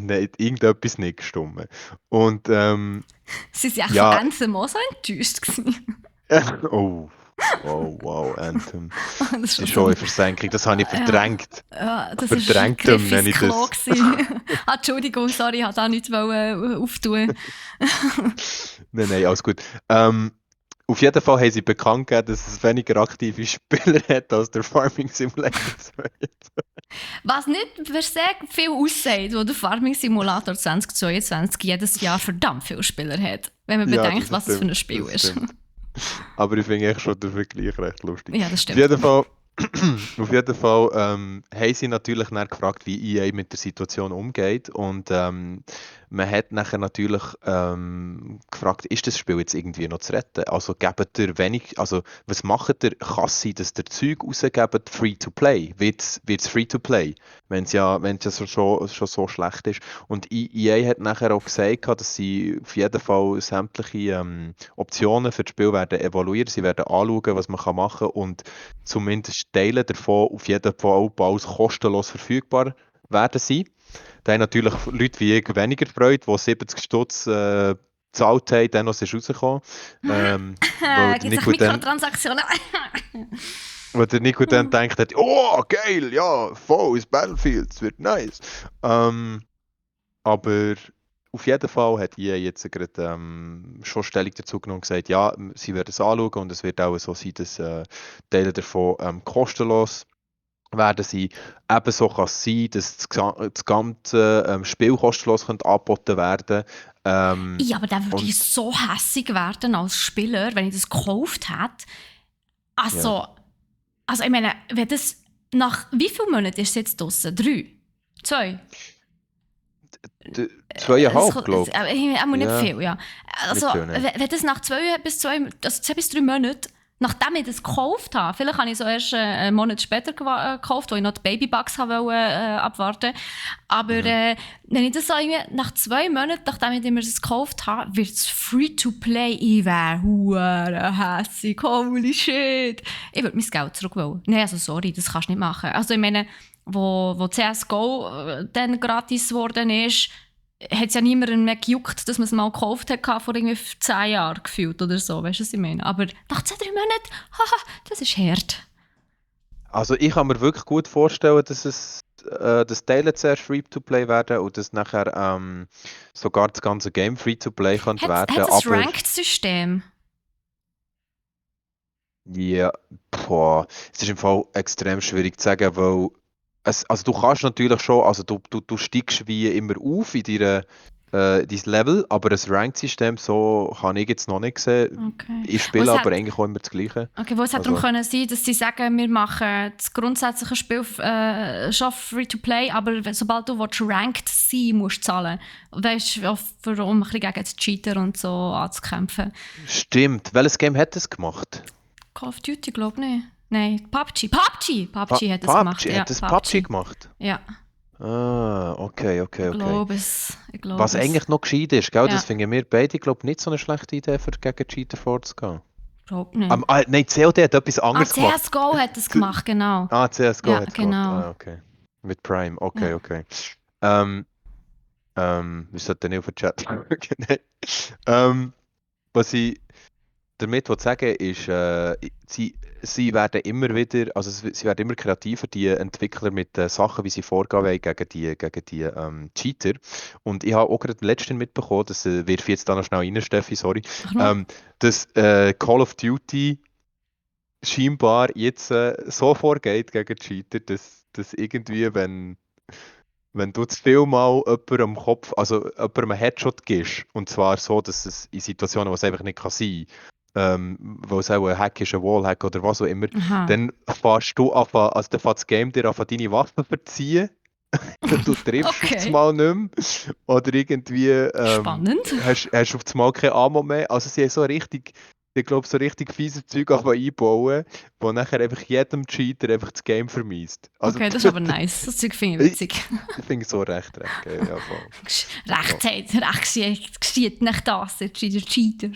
[SPEAKER 2] hat irgendetwas nicht gestimmt. Und
[SPEAKER 1] Sie waren echt von
[SPEAKER 2] ja,
[SPEAKER 1] Anthem auch so enttäuscht.
[SPEAKER 2] oh, wow, Anthem.
[SPEAKER 1] Das ist
[SPEAKER 2] Das
[SPEAKER 1] schon
[SPEAKER 2] ist
[SPEAKER 1] so.
[SPEAKER 2] schon eine Versenkung, das habe ich
[SPEAKER 1] Ja,
[SPEAKER 2] verdrängt.
[SPEAKER 1] ja, das war ein
[SPEAKER 2] Verdrängtem
[SPEAKER 1] Griff
[SPEAKER 2] nenne
[SPEAKER 1] ins
[SPEAKER 2] ich
[SPEAKER 1] Klo.
[SPEAKER 2] das.
[SPEAKER 1] Entschuldigung, sorry, ich wollte da nichts auftun.
[SPEAKER 2] Nein, alles gut. Auf jeden Fall haben sie bekannt gegeben, dass es weniger aktive Spieler hat als der Farming Simulator 2.
[SPEAKER 1] Was nicht per se viel aussagt, wo der Farming Simulator 2022 jedes Jahr verdammt viele Spieler hat. Wenn man
[SPEAKER 2] Ja,
[SPEAKER 1] bedenkt,
[SPEAKER 2] das
[SPEAKER 1] was es für
[SPEAKER 2] stimmt,
[SPEAKER 1] ein Spiel
[SPEAKER 2] das
[SPEAKER 1] ist.
[SPEAKER 2] stimmt. Aber ich finde echt schon den Vergleich recht lustig.
[SPEAKER 1] Ja, das
[SPEAKER 2] Auf
[SPEAKER 1] stimmt.
[SPEAKER 2] jeden Fall, auf jeden Fall haben sie natürlich dann gefragt, wie EA mit der Situation umgeht. Und man hat nachher natürlich gefragt, ist das Spiel jetzt irgendwie noch zu retten? Also gebt ihr wenig, also was macht ihr? Kann es sein, dass ihr Zeug rausgebt, Free-to-Play? Wird es Free-to-Play, wenn's ja schon so schlecht ist? Und EA hat nachher auch gesagt, dass sie auf jeden Fall sämtliche Optionen für das Spiel werden evaluieren. Sie werden anschauen, was man machen kann und zumindest Teile davon auf jeden Fall bald kostenlos verfügbar werden sein. Da haben natürlich Leute wie ich weniger Freude, die 70 Stutz gezahlt haben, dann noch ist rausgekommen. Weil der
[SPEAKER 1] Gibt es
[SPEAKER 2] Nico dann
[SPEAKER 1] Mikrotransaktionen?
[SPEAKER 2] weil der Nico dann denkt hat, oh geil, ja, voll ins Battlefield, es wird nice. Aber auf jeden Fall hat EA jetzt gerade schon Stellung dazu genommen und gesagt, ja, sie werden es anschauen und es wird auch so sein, dass Teile davon kostenlos werden sein. Ebenso kann es sein, dass das ganze Spiel kostenlos könnte angeboten werden.
[SPEAKER 1] Ja, aber dann würde
[SPEAKER 2] Und
[SPEAKER 1] ich so hässig werden als Spieler, wenn ich das gekauft hätte.
[SPEAKER 2] ja,
[SPEAKER 1] Also ich meine, wenn das nach wie vielen Monaten ist es jetzt draussen? 3? 2?
[SPEAKER 2] zweieinhalb, glaube
[SPEAKER 1] Auch
[SPEAKER 2] ich.
[SPEAKER 1] nicht
[SPEAKER 2] Ja,
[SPEAKER 1] viel, ja. Also,
[SPEAKER 2] nicht viel, nein.
[SPEAKER 1] wenn das nach 2 bis 3 Monaten, nachdem ich das gekauft habe, vielleicht habe ich so erst einen Monat später gekauft, wo ich noch die Babybugs wollte, abwarten. Aber wenn ich das so irgendwie nach 2 Monaten, nachdem ich mir das gekauft habe, wird es Free-to-Play. Ich wäre hure hässig. Holy shit. Ich würde mein Geld zurück wollen. Nein, also sorry, das kannst du nicht machen. Also ich meine, wo CSGO dann gratis geworden ist, hat es ja niemandem mehr gejuckt, dass man es mal gekauft hat vor irgendwie 10 Jahren gefühlt oder so, weißt du, was ich meine? Aber nach 2-3 Monaten, haha, das ist hart.
[SPEAKER 2] Also ich kann mir wirklich gut vorstellen, dass Teile zuerst Free-to-Play werden und dass nachher sogar das ganze Game Free-to-Play könnte
[SPEAKER 1] Hat
[SPEAKER 2] werden.
[SPEAKER 1] es ein
[SPEAKER 2] Aber
[SPEAKER 1] Ranked-System?
[SPEAKER 2] ja, boah, es ist im Fall extrem schwierig zu sagen, weil also du kannst natürlich schon, also du steigst wie immer auf in dein Level, aber ein Ranked-System so habe ich jetzt noch nicht gesehen.
[SPEAKER 1] Okay.
[SPEAKER 2] Ich
[SPEAKER 1] Wo
[SPEAKER 2] spiele
[SPEAKER 1] es
[SPEAKER 2] aber
[SPEAKER 1] hat,
[SPEAKER 2] eigentlich auch immer das Gleiche.
[SPEAKER 1] okay, wo es hat darum
[SPEAKER 2] Also
[SPEAKER 1] können sein, dass sie sagen, wir machen das grundsätzliche Spiel schon Free-to-Play, aber sobald du Ranked sein musst du zahlen. Weißt du, um ein bisschen gegen die Cheater und so anzukämpfen.
[SPEAKER 2] stimmt. Welches Game hat das gemacht?
[SPEAKER 1] Call of Duty, glaube ich nicht. Nein, PUBG hat das gemacht.
[SPEAKER 2] PUBG?
[SPEAKER 1] Ja,
[SPEAKER 2] Hat das PUBG gemacht?
[SPEAKER 1] Ja,
[SPEAKER 2] Ah, okay.
[SPEAKER 1] ich glaube es.
[SPEAKER 2] Was eigentlich noch gescheit ist, gell? Das
[SPEAKER 1] Ja,
[SPEAKER 2] finden wir beide, glaube ich, nicht so eine schlechte Idee, für gegen Cheater vorzugehen.
[SPEAKER 1] überhaupt nicht.
[SPEAKER 2] Nein, COD hat etwas anderes gemacht.
[SPEAKER 1] CSGO hat das gemacht, genau.
[SPEAKER 2] CSGO
[SPEAKER 1] Ja,
[SPEAKER 2] hat es
[SPEAKER 1] genau.
[SPEAKER 2] gemacht. Okay. Mit Prime, okay. Wir sollten nicht auf den Chat schauen. Was ich damit sagen will, ist, sie werden immer wieder, also sie werden immer kreativer, die Entwickler mit Sachen, wie sie vorgehen wollen gegen die Cheater. Und ich habe auch gerade letztens mitbekommen, das wirf ich jetzt da noch schnell rein, Steffi, sorry,
[SPEAKER 1] Ach no.
[SPEAKER 2] dass Call of Duty scheinbar jetzt so vorgeht gegen Cheater, dass irgendwie, wenn du zu viel mal jemandem am Kopf, also jemandem einen Headshot gibst, und zwar so, dass es in Situationen, wo es einfach nicht kann sein kann, weil es auch ein Hack ist, ein Wallhack oder was auch immer,
[SPEAKER 1] Aha.
[SPEAKER 2] dann fährst du an, also dann fährt das Game dir an, deine Waffe verziehen. Du triffst auf
[SPEAKER 1] Okay.
[SPEAKER 2] einmal nicht mehr. Oder irgendwie
[SPEAKER 1] Spannend.
[SPEAKER 2] hast auf einmal kein Ammo mehr. Also sie haben so richtig, ich glaube, so richtig fiese Zeug einbauen, wo nachher einfach jedem Cheater einfach das Game vermisst. Also,
[SPEAKER 1] Okay, das ist aber nice. Das Zeug finde ich witzig.
[SPEAKER 2] ich finde es so recht geil. Ja, voll.
[SPEAKER 1] Recht geschieht nicht das, der Cheater.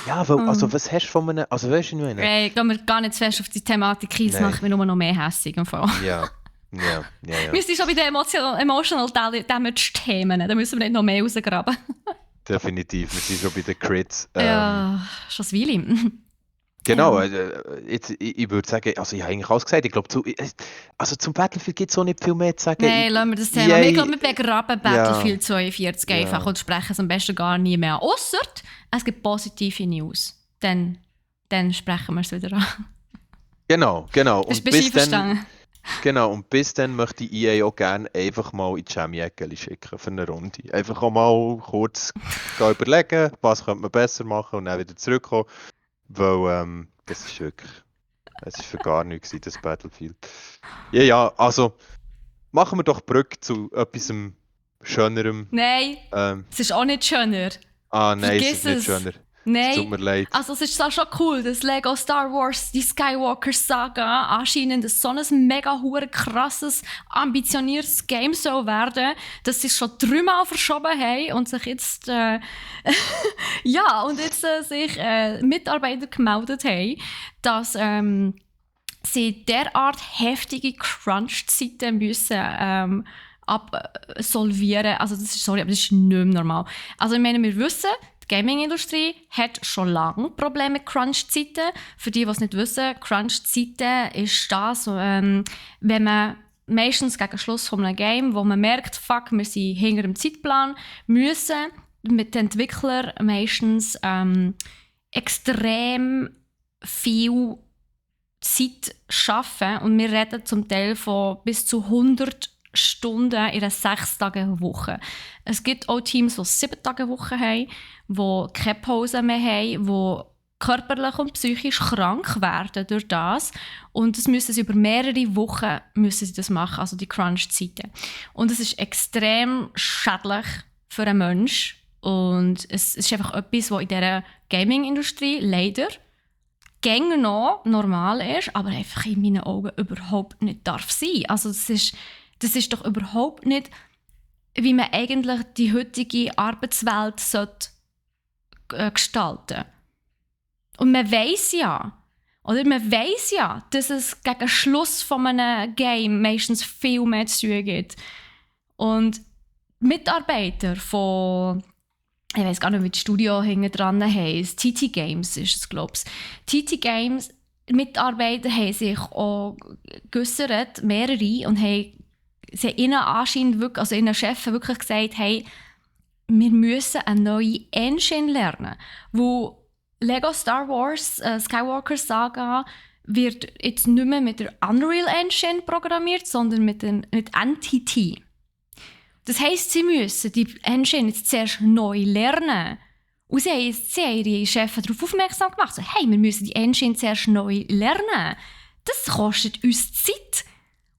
[SPEAKER 2] Ja, weil, also was hast du von einem, also weißt du, was ich meine?
[SPEAKER 1] Hey, gehen wir gar nicht zu fest auf die Thematik ein, das
[SPEAKER 2] Nein.
[SPEAKER 1] macht mich nur noch mehr hässig. Im Fall.
[SPEAKER 2] Ja.
[SPEAKER 1] Wir sind schon bei den emotional damaged Themen, da müssen wir nicht noch mehr rausgraben.
[SPEAKER 2] Definitiv, wir sind schon bei den Crits.
[SPEAKER 1] Ja, schon ein Weile.
[SPEAKER 2] Genau,
[SPEAKER 1] Ja.
[SPEAKER 2] jetzt, ich würde sagen, also ich habe eigentlich alles gesagt, ich glaube, zum Battlefield gibt es auch nicht viel mehr zu sagen.
[SPEAKER 1] Nein, lassen wir das Thema. Ich glaube, wir begraben Battlefield 42
[SPEAKER 2] Ja.
[SPEAKER 1] einfach und sprechen es am besten gar nie mehr. Ausser es gibt positive News. Dann sprechen wir es wieder an.
[SPEAKER 2] Genau.
[SPEAKER 1] Bist du einverstanden?
[SPEAKER 2] Genau, und bis dann möchte ich EA auch gerne einfach mal in die Jammy-Ecke schicken für eine Runde. Einfach auch mal kurz überlegen, was könnte man besser machen und dann wieder zurückkommen. Weil das ist wirklich, es ist für gar nichts gewesen, das Battlefield. Ja, also machen wir doch Brücke zu etwas Schönerem.
[SPEAKER 1] Nein, es ist auch nicht schöner.
[SPEAKER 2] Nein,
[SPEAKER 1] Vergiss
[SPEAKER 2] es ist nicht
[SPEAKER 1] es.
[SPEAKER 2] schöner.
[SPEAKER 1] Nein.
[SPEAKER 2] Es tut mir leid.
[SPEAKER 1] Also es ist schon cool, dass Lego Star Wars, die Skywalker-Saga, anscheinend so ein mega krasses, ambitioniertes Game soll werden, dass sie es schon 3-mal verschoben haben und sich jetzt sich Mitarbeiter gemeldet haben, dass sie derart heftige Crunch-Zeiten müssen absolvieren. Also das ist, sorry, aber das ist nicht mehr normal. Also ich meine, wir wissen, die Gaming-Industrie hat schon lange Probleme mit Crunch-Zeiten. Für die es nicht wissen, Crunch-Zeiten ist das, wenn man meistens gegen Schluss von einem Game, wo man merkt, fuck, wir sind hinter dem Zeitplan, müssen mit den Entwicklern meistens extrem viel Zeit schaffen. Und wir reden zum Teil von bis zu 100 Stunden in einer 6-Tage-Woche. Es gibt auch Teams, die 7-Tage-Woche haben, die keine Pause mehr haben, die körperlich und psychisch krank werden durch das. Und das müssen sie über mehrere Wochen müssen sie das machen, also die Crunch-Zeiten. Und es ist extrem schädlich für einen Menschen. Und es ist einfach etwas, was in dieser Gaming-Industrie leider gängig noch normal ist, aber einfach in meinen Augen überhaupt nicht darf sein. Also das ist doch überhaupt nicht, wie man eigentlich die heutige Arbeitswelt gestalten sollte. Und man weiss ja, dass es gegen Schluss von einem Game meistens viel mehr zu tun gibt. Und Mitarbeiter von, ich weiss gar nicht, wie das Studio hinten dran heisst, TT Games ist es, glaube ich. TT Games Mitarbeiter haben sich auch geäussert, mehrere, und sie haben ihnen anscheinend wirklich, also ihren Chefs wirklich gesagt, hey, wir müssen eine neue Engine lernen. Wo Lego Star Wars Skywalker Saga wird jetzt nicht mehr mit der Unreal Engine programmiert, sondern mit Entity. Das heisst, sie müssen die Engine jetzt zuerst neu lernen. Und sie haben ihre Chefs darauf aufmerksam gemacht. So, hey, wir müssen die Engine zuerst neu lernen. Das kostet uns Zeit.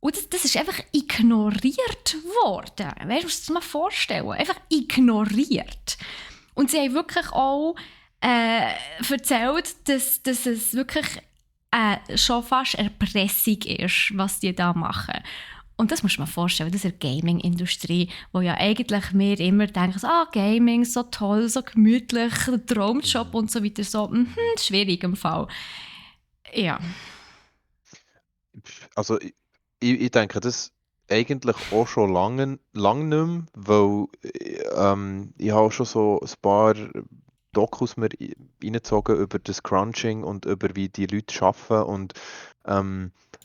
[SPEAKER 1] Und das ist einfach ignoriert worden. Weißt du, musst du dir das mal vorstellen? Einfach ignoriert. Und sie haben wirklich auch erzählt, dass es wirklich schon fast Erpressung ist, was die da machen. Und das muss man vorstellen, das ist eine Gaming-Industrie, wo ja eigentlich wir immer denken, Gaming, so toll, so gemütlich, Traumjob und so weiter, so, schwierig im Fall. Ja.
[SPEAKER 2] Also ich denke, das eigentlich auch schon lang nicht mehr, weil ich habe auch schon so ein paar Dokus mir reingezogen über das Crunching und über wie die Leute arbeiten und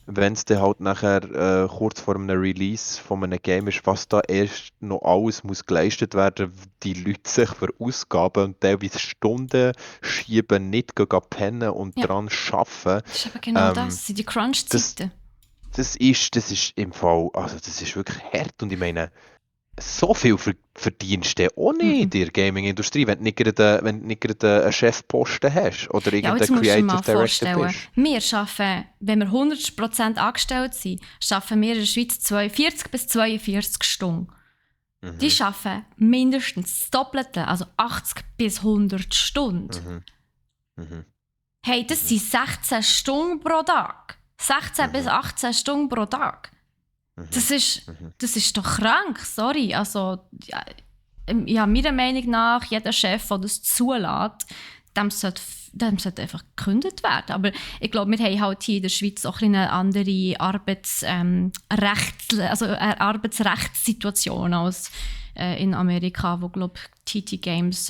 [SPEAKER 2] wenn es dann halt nachher kurz vor einem Release von einem Game ist, was da erst noch alles muss geleistet werden, die Leute sich verausgaben und teilweise Stunden schieben, nicht gehen pennen und
[SPEAKER 1] Ja.
[SPEAKER 2] dran arbeiten.
[SPEAKER 1] Das ist aber genau
[SPEAKER 2] Ähm,
[SPEAKER 1] das sind die Crunch-Zeiten.
[SPEAKER 2] Das ist im Fall, also das ist wirklich hart und ich meine, so viel verdienst du auch nicht in der Gaming-Industrie, wenn du nicht gerade einen Chefposten hast oder
[SPEAKER 1] Ja, jetzt
[SPEAKER 2] irgendein
[SPEAKER 1] musst du dir
[SPEAKER 2] Creative
[SPEAKER 1] mal
[SPEAKER 2] Director
[SPEAKER 1] vorstellen,
[SPEAKER 2] bist.
[SPEAKER 1] wir arbeiten, wenn wir 100% angestellt sind, arbeiten wir in der Schweiz 40 bis 42 Stunden. Die arbeiten mindestens das Doppelte, also 80 bis 100 Stunden. Hey, das sind 16 Stunden pro Tag. 16 bis 18 Stunden pro Tag. Das ist doch krank, sorry. Also, ja, meiner Meinung nach, jeder Chef, der das zulässt, dem sollte einfach gekündigt werden. Aber ich glaube, wir haben halt hier in der Schweiz auch eine andere Arbeitsrechtssituation als in Amerika, wo, glaube ich, TT Games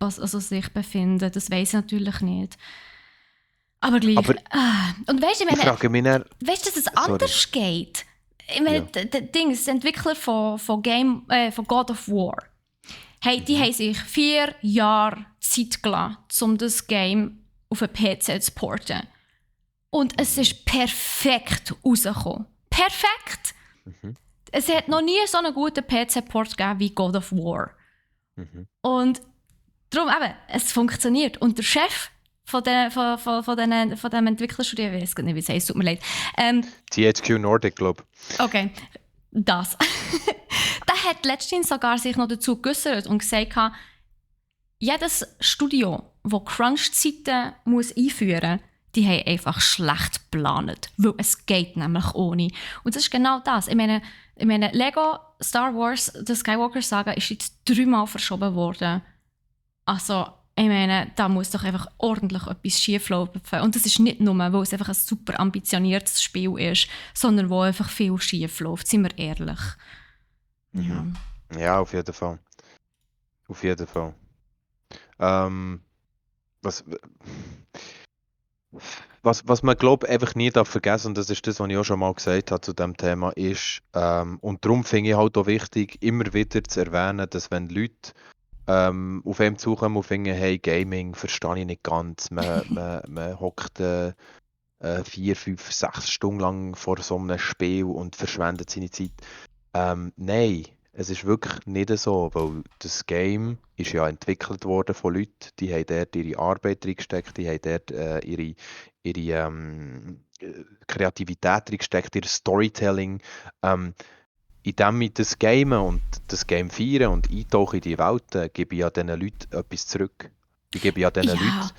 [SPEAKER 1] sich befinden. Das weiss ich natürlich nicht. Aber gleich. Und weißt du,
[SPEAKER 2] Ich frage mich dann,
[SPEAKER 1] weißt du, dass es anders geht? Ich meine,
[SPEAKER 2] Ja.
[SPEAKER 1] die Entwickler von God of War, hey, die haben sich 4 Jahre Zeit gelassen, um das Game auf einen PC zu porten. Und es ist perfekt rausgekommen. Perfekt! Es hat noch nie so einen guten PC-Port gegeben wie God of War. Und darum eben, es funktioniert. Und der Chef von dem Entwicklerstudio, ich weiß gar nicht, wie es heisst, tut mir leid.
[SPEAKER 2] THQ Nordic, glaube ich.
[SPEAKER 1] Okay, das. Der hat letztens sogar sich noch dazu geäußert und gesagt, jedes Studio, das Crunch-Zeiten einführen muss, die haben einfach schlecht geplant, weil es geht nämlich ohne. Und das ist genau das. Ich meine Lego Star Wars, The Skywalker Saga, ist jetzt 3-mal verschoben worden. Also, ich meine, da muss doch einfach ordentlich etwas schieflaufen. Und das ist nicht nur, weil es einfach ein super ambitioniertes Spiel ist, sondern wo einfach viel schiefläuft, sind wir ehrlich. Ja.
[SPEAKER 2] Ja, auf jeden Fall. Auf jeden Fall. Was man, glaube ich, einfach nie vergessen darf, und das ist das, was ich auch schon mal gesagt habe zu diesem Thema, ist, und darum finde ich halt auch wichtig, immer wieder zu erwähnen, dass wenn Leute auf einem zukommen und finden, hey, Gaming verstehe ich nicht ganz, man hockt 4, 5, 6 Stunden lang vor so einem Spiel und verschwendet seine Zeit. Nein, es ist wirklich nicht so, weil das Game ist ja entwickelt worden von Leuten, die haben dort ihre Arbeit reingesteckt, die haben dort ihre Kreativität reingesteckt, ihr Storytelling. Indem ich das Game und das Game feiern und eintauche in die Welt, gebe ich ja diesen Leuten etwas zurück. Ich gebe ja diesen Leuten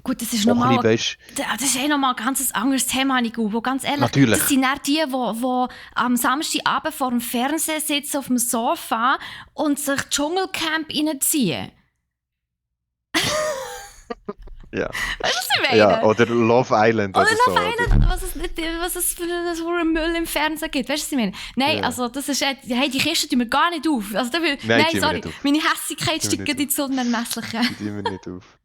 [SPEAKER 1] gut, das ist nochmal
[SPEAKER 2] weißt,
[SPEAKER 1] das ist nochmal ein ganz anderes Thema, Nico, wo ganz ehrlich,
[SPEAKER 2] natürlich.
[SPEAKER 1] Das sind nicht die am Samstagabend vor dem Fernseher sitzen auf dem Sofa und sich Dschungelcamp reinziehen.
[SPEAKER 2] Ja.
[SPEAKER 1] Weißt du, was ich meine?
[SPEAKER 2] Ja, oder Love Island.
[SPEAKER 1] Oder
[SPEAKER 2] so,
[SPEAKER 1] Love Island, was es für einen Müll im Fernsehen gibt. Weißt du, was ich meine? Nein, also das ist, hey, die Kiste tun wir gar nicht auf. Also, nein, sorry, meine Hässigkeit steigt ins Unermessliche.
[SPEAKER 2] Die tun wir nicht auf.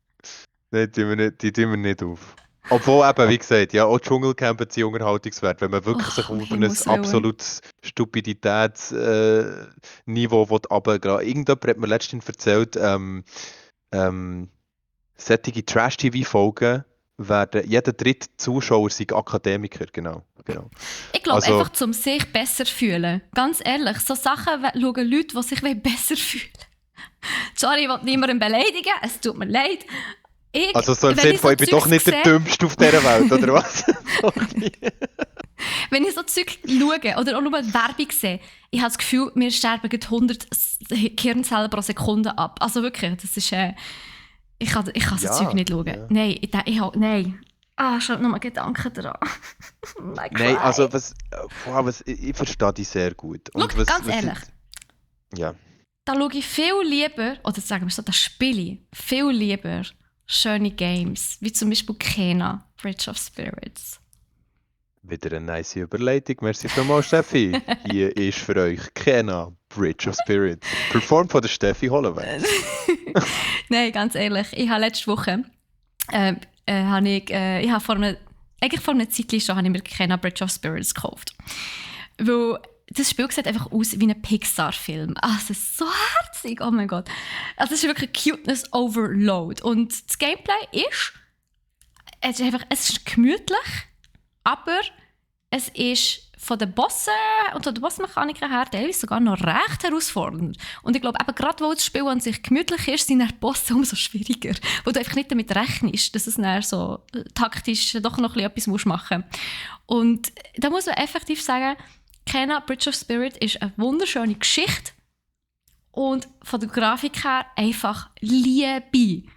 [SPEAKER 2] Nein, die tun wir nicht auf. Obwohl eben, wie gesagt, ja, auch Dschungelcamp hat sie Unterhaltungswert, wenn man wirklich sich auf ein absolutes Stupiditätsniveau runtergehen. Irgendjemand hat mir letztens erzählt, solche Trash-TV-Folgen werden, jeder dritte Zuschauer sei Akademiker, genau.
[SPEAKER 1] Ich glaube einfach, um sich besser fühlen. Ganz ehrlich, so Sachen schauen Leute, die sich besser fühlen. Sorry, ich will niemanden beleidigen, es tut mir leid.
[SPEAKER 2] Also so im Sinne von, ich bin doch nicht der Dümmste auf dieser Welt, oder was?
[SPEAKER 1] Wenn ich so Zeug schaue oder auch nur Werbung sehe, ich habe das Gefühl, wir sterben 100 Hirnzellen pro Sekunde ab. Also wirklich, das ist... Ich kann so Zeug nicht schauen.
[SPEAKER 2] ja.
[SPEAKER 1] Nein, nein. Schon nochmal Gedanken dran.
[SPEAKER 2] Nein, also ich verstehe dich sehr gut.
[SPEAKER 1] Schau,
[SPEAKER 2] Und was,
[SPEAKER 1] ganz
[SPEAKER 2] was
[SPEAKER 1] ehrlich,
[SPEAKER 2] ja.
[SPEAKER 1] da schaue ich viel lieber, oder sagen wir so, da spiele ich viel lieber schöne Games, wie zum Beispiel Kena, Bridge of Spirits.
[SPEAKER 2] Wieder eine nice Überleitung. Merci vielmals, Steffi. Hier ist für euch Kena, Bridge of Spirits. Performt von der Steffi Holloway.
[SPEAKER 1] Nein, ganz ehrlich, ich habe letzte Woche eigentlich vor einer Zeit schon habe ich mir Kena Bridge of Spirits gekauft. Weil das Spiel sieht einfach aus wie ein Pixar-Film. Es ist so herzig, oh mein Gott. Also es ist wirklich Cuteness Overload. Und das Gameplay es ist gemütlich, aber es ist von den Bossen und von den Bossmechaniken her teilweise sogar noch recht herausfordernd. Und ich glaube, eben gerade weil das Spiel an sich gemütlich ist, sind die Bosse umso schwieriger. Weil du einfach nicht damit rechnest, dass es dann so taktisch doch noch etwas machen musst. Und da muss man effektiv sagen, Kena Bridge of Spirit ist eine wunderschöne Geschichte und von der Grafik her einfach Liebe.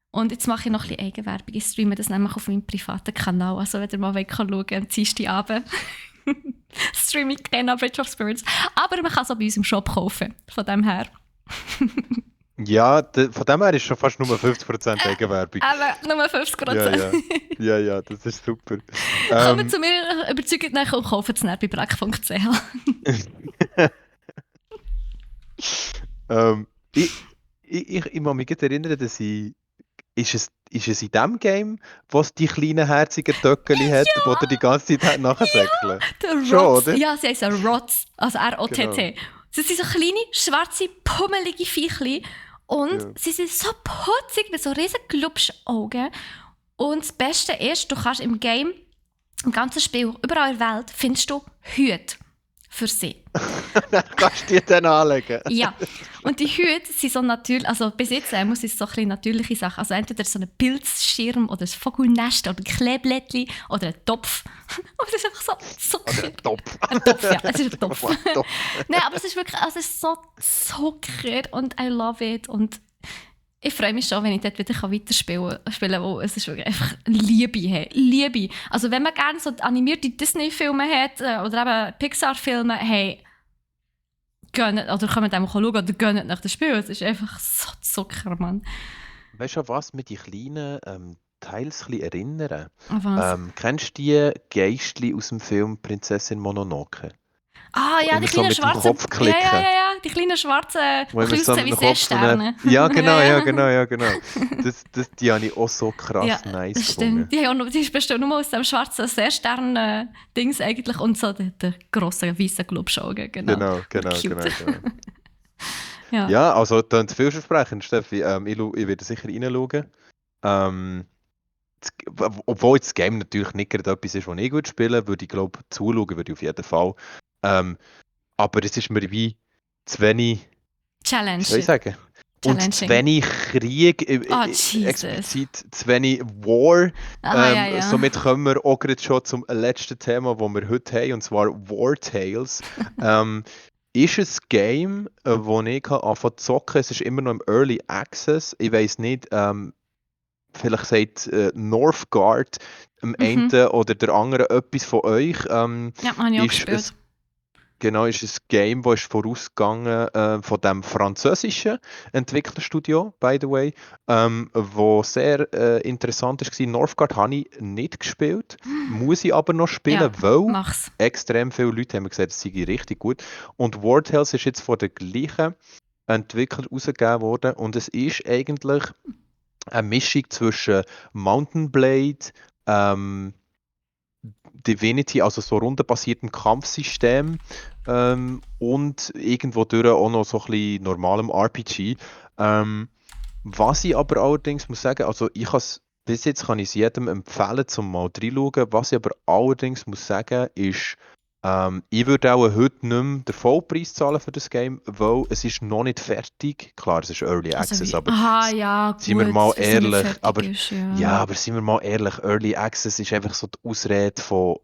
[SPEAKER 1] Und jetzt mache ich noch ein bisschen Eigenwerbung. Ich streame das nämlich auf meinem privaten Kanal. Also wenn ihr mal schauen wollt, am Dienstagabend streame ich Kena Bridge of Spirits. Aber man kann es auch bei uns im Shop kaufen. Von dem her.
[SPEAKER 2] Ja, von dem her ist schon fast nur 50% Eigenwerbung.
[SPEAKER 1] Aber nur 50%.
[SPEAKER 2] Ja, das ist super.
[SPEAKER 1] Kommt zu mir, überzeugt nachher und kauft es dann bei brack.ch.
[SPEAKER 2] Ich muss mich erinnern, dass ist es in dem Game, wo es die kleinen herzigen Töckeli hat, wo der die ganze Zeit nachsäckeln?
[SPEAKER 1] Der
[SPEAKER 2] Schon,
[SPEAKER 1] Rots.
[SPEAKER 2] oder?
[SPEAKER 1] Ja, sie heißen Rots, also R-O-T-T.
[SPEAKER 2] Genau.
[SPEAKER 1] Sie sind so kleine, schwarze, pummelige Viechli und sie sind so putzig mit so riesen Glubschaugen. Und das Beste ist, du kannst im Game, im ganzen Spiel, überall in der Welt, findest du Hüte für sie.
[SPEAKER 2] Dann kannst du die dann anlegen.
[SPEAKER 1] Ja, und die Hüte sind so natürlich, also bis jetzt muss es so ein bisschen natürliche Sachen, also entweder so ein Pilzschirm oder ein Vogelnest oder ein Kleeblättchen oder ein Topf. Und es ist einfach so Zucker.
[SPEAKER 2] Oder ein Topf.
[SPEAKER 1] Ein Topf, ja, es ist ein Topf.
[SPEAKER 2] Ein Topf.
[SPEAKER 1] Nein, aber es ist wirklich, also es ist so Zucker und I love it und ich freue mich schon, wenn ich dort wieder weiterspielen kann, wo es ist wirklich einfach Liebe. Hey. Liebe. Also wenn man gerne so animierte Disney-Filme hat oder eben Pixar-Filme, hey, gönnt, oder könnt ihr auch schauen oder gönnt nach dem Spiel. Es ist einfach so Zucker, Mann.
[SPEAKER 2] Weißt du, an was mich die kleinen Teils ein bisschen erinnern?
[SPEAKER 1] Was?
[SPEAKER 2] Kennst du die Geistli aus dem Film Prinzessin Mononoke?
[SPEAKER 1] Ah ja,
[SPEAKER 2] Immer
[SPEAKER 1] die
[SPEAKER 2] so
[SPEAKER 1] kleinen
[SPEAKER 2] mit dem
[SPEAKER 1] schwarzen...
[SPEAKER 2] Kopf klicken.
[SPEAKER 1] Ja, die kleinen schwarzen,
[SPEAKER 2] Wo immer
[SPEAKER 1] die
[SPEAKER 2] so
[SPEAKER 1] aussehen wie
[SPEAKER 2] mit dem Kopf so
[SPEAKER 1] Seesterne.
[SPEAKER 2] Ja, genau. Die habe ich auch so krass
[SPEAKER 1] Ja,
[SPEAKER 2] nice
[SPEAKER 1] das
[SPEAKER 2] gefunden.
[SPEAKER 1] stimmt. Die bestehen nur aus dem schwarzen Seestern-Dings eigentlich und so der grossen, weißen Glubschaugen. Genau.
[SPEAKER 2] Genau.
[SPEAKER 1] Ja.
[SPEAKER 2] Ja, also dann vielversprechend, Steffi. Ich werde sicher reinschauen. Obwohl das Game natürlich nicht gerade etwas ist, was ich gut spiele, würde ich glaube, zuschauen würde ich auf jeden Fall. Aber es ist mir wie zu wenig,
[SPEAKER 1] Challenge.
[SPEAKER 2] wie soll ich sagen? Und zu
[SPEAKER 1] Challenging.
[SPEAKER 2] wenig Krieg,
[SPEAKER 1] Jesus.
[SPEAKER 2] explizit zu wenig War.
[SPEAKER 1] Ja.
[SPEAKER 2] Somit kommen wir auch gerade schon zum letzten Thema, das wir heute haben, und zwar War Tales. Ist ein Game, wo ich anfangen zu zocken. Es ist immer noch im Early Access. Ich weiss nicht, vielleicht sagt Northgard am einen oder der andere etwas von euch.
[SPEAKER 1] Ja, habe ich auch gespielt.
[SPEAKER 2] Ist ein Game, das ist vorausgegangen von dem französischen Entwicklerstudio, by the way, wo sehr interessant war. Northgard habe ich nicht gespielt, muss ich aber noch spielen, weil
[SPEAKER 1] Mach's.
[SPEAKER 2] extrem viele Leute haben gesagt, es sei richtig gut. Und War Tales ist jetzt von den gleichen Entwicklern rausgegeben worden und es ist eigentlich eine Mischung zwischen Mountain Blade, Divinity, also so rundenbasiertem Kampfsystem und irgendwo durch auch noch so ein bisschen normalem RPG. Was ich aber allerdings muss sagen, also bis jetzt kann ich es jedem empfehlen, zum mal reinschauen. Was ich aber allerdings muss sagen, ist, ich würde auch heute nicht mehr den Vollpreis zahlen für das Game, weil es ist noch nicht fertig. Klar, es ist Early Access, aber sind wir mal ehrlich, aber sind wir mal ehrlich, Early Access ist einfach so die Ausrede von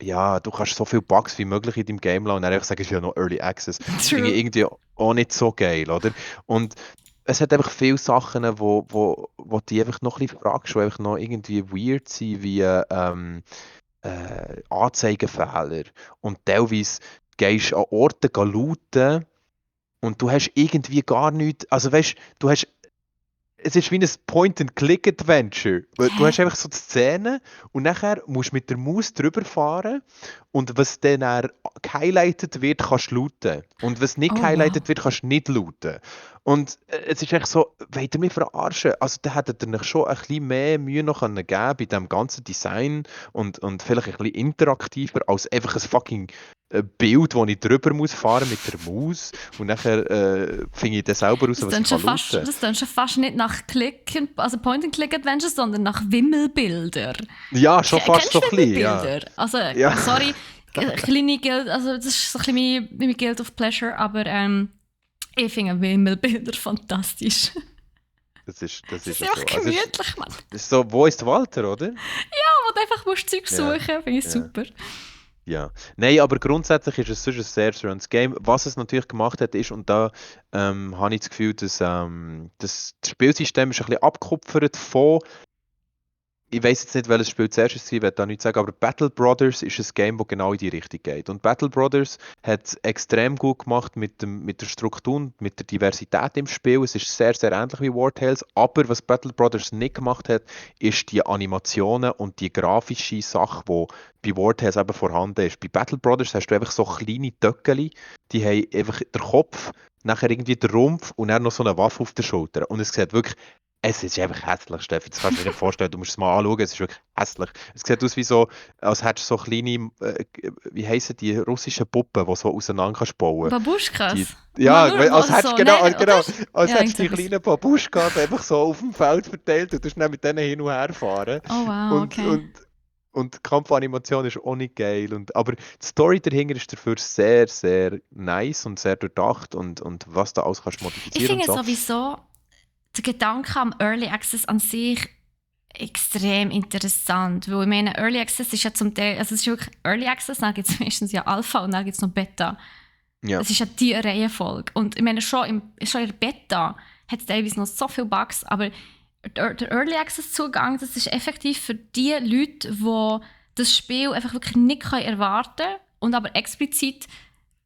[SPEAKER 2] du kannst so viele Bugs wie möglich in deinem Game lassen und dann einfach sagen, es ist ja noch Early Access. Das finde ich irgendwie auch nicht so geil, oder? Und es hat einfach viele Sachen, wo die einfach noch ein bisschen fragst, die einfach noch irgendwie weird sind, wie Anzeigenfehler. Und teilweise gehst du an Orte looten und du hast irgendwie gar nichts, also weißt du, hast es ist wie ein Point-and-Click-Adventure. Weil du
[SPEAKER 1] Hä?
[SPEAKER 2] hast einfach so die Szene und nachher musst du mit der Maus drüber fahren und was dann gehighlightet wird, kannst du looten. Und was nicht
[SPEAKER 1] Oh, wow.
[SPEAKER 2] gehighlightet wird, kannst du nicht looten. Und es ist echt so, wollt ihr mich verarschen? Also da hättet ihr euch schon ein bisschen mehr Mühe noch geben können bei dem ganzen Design und vielleicht ein bisschen interaktiver als einfach ein fucking Bild, wo ich drüber muss fahren mit der Maus und nachher finde ich dann selber raus,
[SPEAKER 1] Das
[SPEAKER 2] was ich
[SPEAKER 1] klingt schon
[SPEAKER 2] kann
[SPEAKER 1] fast,
[SPEAKER 2] looten.
[SPEAKER 1] das klingt schon fast nicht nach also Point-and-Click-Adventures, sondern nach Wimmelbilder.
[SPEAKER 2] Ja, schon fast
[SPEAKER 1] Kennst
[SPEAKER 2] so
[SPEAKER 1] du
[SPEAKER 2] ein bisschen, ja.
[SPEAKER 1] Wimmelbilder? Also,
[SPEAKER 2] Ja,
[SPEAKER 1] sorry, kleine Guild, also das ist so ein bisschen mein Guild of Pleasure, aber ich finde Wimmelbilder fantastisch.
[SPEAKER 2] das
[SPEAKER 1] Sie
[SPEAKER 2] ist
[SPEAKER 1] sind
[SPEAKER 2] ja
[SPEAKER 1] einfach
[SPEAKER 2] so. Also
[SPEAKER 1] gemütlich, Mann.
[SPEAKER 2] es ist so, wo ist Walter, oder?
[SPEAKER 1] Wo du einfach musst Zeug
[SPEAKER 2] Ja,
[SPEAKER 1] suchen, finde ich
[SPEAKER 2] ja,
[SPEAKER 1] super.
[SPEAKER 2] ja. Nein, aber grundsätzlich ist es sonst ein sehr schönes Game. Was es natürlich gemacht hat, ist, und da habe ich das Gefühl, dass das Spielsystem ist ein bisschen abgekupfert von. Ich weiß jetzt nicht, welches Spiel zuerst war, ich werde da nichts sagen, aber Battle Brothers ist ein Game, das genau in die Richtung geht. Und Battle Brothers hat es extrem gut gemacht mit der Struktur und mit der Diversität im Spiel. Es ist sehr, sehr ähnlich wie War Tales, aber was Battle Brothers nicht gemacht hat, ist die Animationen und die grafische Sache, die bei War Tales eben vorhanden ist. Bei Battle Brothers hast du einfach so kleine Töckeli, die haben einfach den Kopf, nachher irgendwie den Rumpf und dann noch so eine Waffe auf der Schulter. Und es sieht wirklich es ist einfach hässlich, Steffi. Das kannst du dir nicht vorstellen. Du musst es mal anschauen. Es ist wirklich hässlich. Es sieht aus wie so, als hättest du so kleine, wie heissen die russischen Puppen, die so auseinander kannst bauen. Die,
[SPEAKER 1] Babuschkas.
[SPEAKER 2] ja, als hättest
[SPEAKER 1] So,
[SPEAKER 2] du genau,
[SPEAKER 1] nein, oder?
[SPEAKER 2] genau, als
[SPEAKER 1] Ja,
[SPEAKER 2] hättest du die
[SPEAKER 1] irgendetwas.
[SPEAKER 2] kleinen Babuschkas einfach so auf dem Feld verteilt und du schnell mit denen hin und her fahren.
[SPEAKER 1] Oh wow,
[SPEAKER 2] Und,
[SPEAKER 1] okay.
[SPEAKER 2] und, und die Kampfanimation ist auch nicht geil. Aber die Story dahinter ist dafür sehr, sehr nice und sehr durchdacht und was da alles kannst du
[SPEAKER 1] Ich
[SPEAKER 2] modifizieren und
[SPEAKER 1] finde
[SPEAKER 2] so.
[SPEAKER 1] sowieso der Gedanke am Early Access an sich extrem interessant, weil ich meine, Early Access ist ja zum Teil, also es ist wirklich Early Access, dann gibt es meistens ja Alpha und dann gibt es noch Beta.
[SPEAKER 2] Ja.
[SPEAKER 1] Es ist ja die Reihenfolge. Und ich meine, schon in der Beta hat es teilweise noch so viele Bugs, aber der Early Access Zugang, das ist effektiv für die Leute, die das Spiel einfach wirklich nicht erwarten können und aber explizit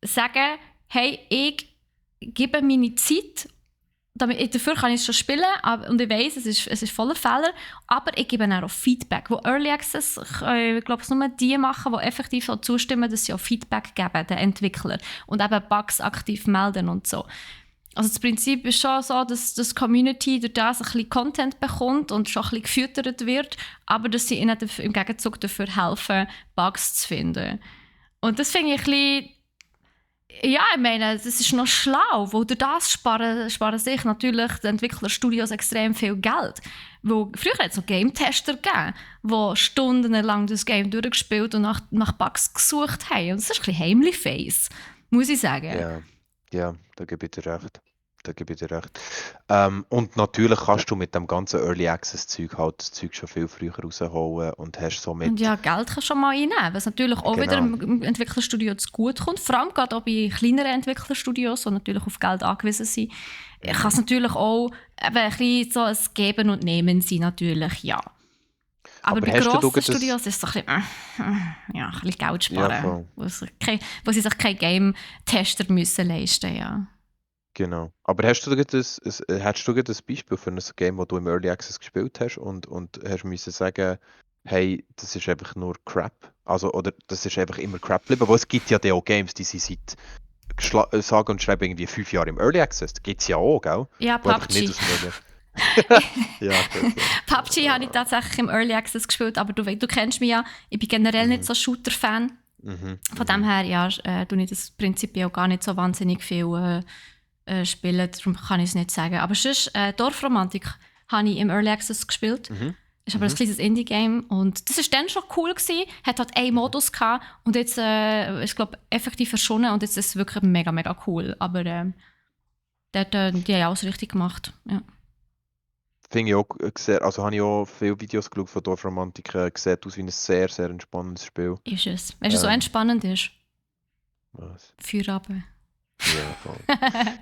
[SPEAKER 1] sagen, hey, ich gebe meine Zeit, dafür kann ich es schon spielen und ich weiss, es ist voller Fehler, aber ich gebe dann auch Feedback. Wo Early Access, ich glaube, es nur die machen, die effektiv so zustimmen, dass sie auch Feedback geben, den Entwicklern, und eben Bugs aktiv melden und so. Also das Prinzip ist schon so, dass das Community durch das ein bisschen Content bekommt und schon ein bisschen gefüttert wird, aber dass sie ihnen im Gegenzug dafür helfen, Bugs zu finden. Und das finde ich ein bisschen, ja, ich meine, das ist noch schlau, weil durch das sparen sich natürlich die Entwicklerstudios extrem viel Geld. Wo früher hat es noch Game-Tester gegeben, die stundenlang das Game durchgespielt und nach Bugs gesucht haben. Und das ist ein bisschen Heimli-Face, muss ich sagen.
[SPEAKER 2] Ja, ja, da gebe ich dir recht. Da gebe ich dir recht. Und natürlich kannst du mit dem ganzen Early Access Zeug halt das Zeug schon viel früher rausholen und hast
[SPEAKER 1] Und
[SPEAKER 2] somit,
[SPEAKER 1] ja, Geld kannst du schon mal reinnehmen, was natürlich auch wieder
[SPEAKER 2] genau,
[SPEAKER 1] im Entwicklerstudio zu gut kommt. Vor allem gerade auch bei kleineren Entwicklerstudios, die natürlich auf Geld angewiesen sind. Kann es natürlich auch eben ein bisschen so ein Geben und Nehmen sein, natürlich, ja. Aber
[SPEAKER 2] Aber
[SPEAKER 1] bei
[SPEAKER 2] hast du
[SPEAKER 1] grossen
[SPEAKER 2] das,
[SPEAKER 1] Studios ist es so ein bisschen, ja, ein bisschen Geld
[SPEAKER 2] ja
[SPEAKER 1] sparen,
[SPEAKER 2] voll,
[SPEAKER 1] wo sie sich keinen Game-Tester müssen leisten, ja.
[SPEAKER 2] genau. Aber hast du hättest du ein Beispiel für ein Game, das du im Early Access gespielt hast und hast müssen sagen, hey, das ist einfach nur Crap? Also, oder das ist einfach immer Crap geblieben? Weil es gibt ja auch Games, die sind seit sage und schreibe irgendwie 5 Jahre im Early Access. Das gibt es ja auch, gell?
[SPEAKER 1] Ja,
[SPEAKER 2] Wo einfach nicht
[SPEAKER 1] PUBG.
[SPEAKER 2] aus dem Early Ja, gut, ja.
[SPEAKER 1] PUBG habe ich tatsächlich im Early Access gespielt, aber du kennst mich ja, ich bin generell nicht
[SPEAKER 2] Mhm,
[SPEAKER 1] so Shooter-Fan.
[SPEAKER 2] mhm,
[SPEAKER 1] Von dem
[SPEAKER 2] mhm.
[SPEAKER 1] her, ja, tue ich das prinzipiell gar nicht so wahnsinnig viel spielen, darum kann ich es nicht sagen. Aber sonst, Dorfromantik habe ich im Early Access gespielt.
[SPEAKER 2] Mhm.
[SPEAKER 1] Ist aber ein
[SPEAKER 2] Mhm.
[SPEAKER 1] kleines Indie-Game und das war dann schon cool gewesen, hat halt einen
[SPEAKER 2] Mhm.
[SPEAKER 1] Modus gehabt und jetzt ist, glaube ich, effektiv verschwunden und jetzt ist es wirklich mega, mega cool. Aber dort, die haben alles richtig gemacht. Ja.
[SPEAKER 2] Finde ich auch sehr, also habe ich auch viele Videos geschaut von Dorfromantik, sieht aus wie ein sehr, sehr entspannendes Spiel.
[SPEAKER 1] Ist es. Weißt du, so
[SPEAKER 2] Ähm,
[SPEAKER 1] entspannend ist?
[SPEAKER 2] was?
[SPEAKER 1] Feierabend.
[SPEAKER 2] Ja, voll.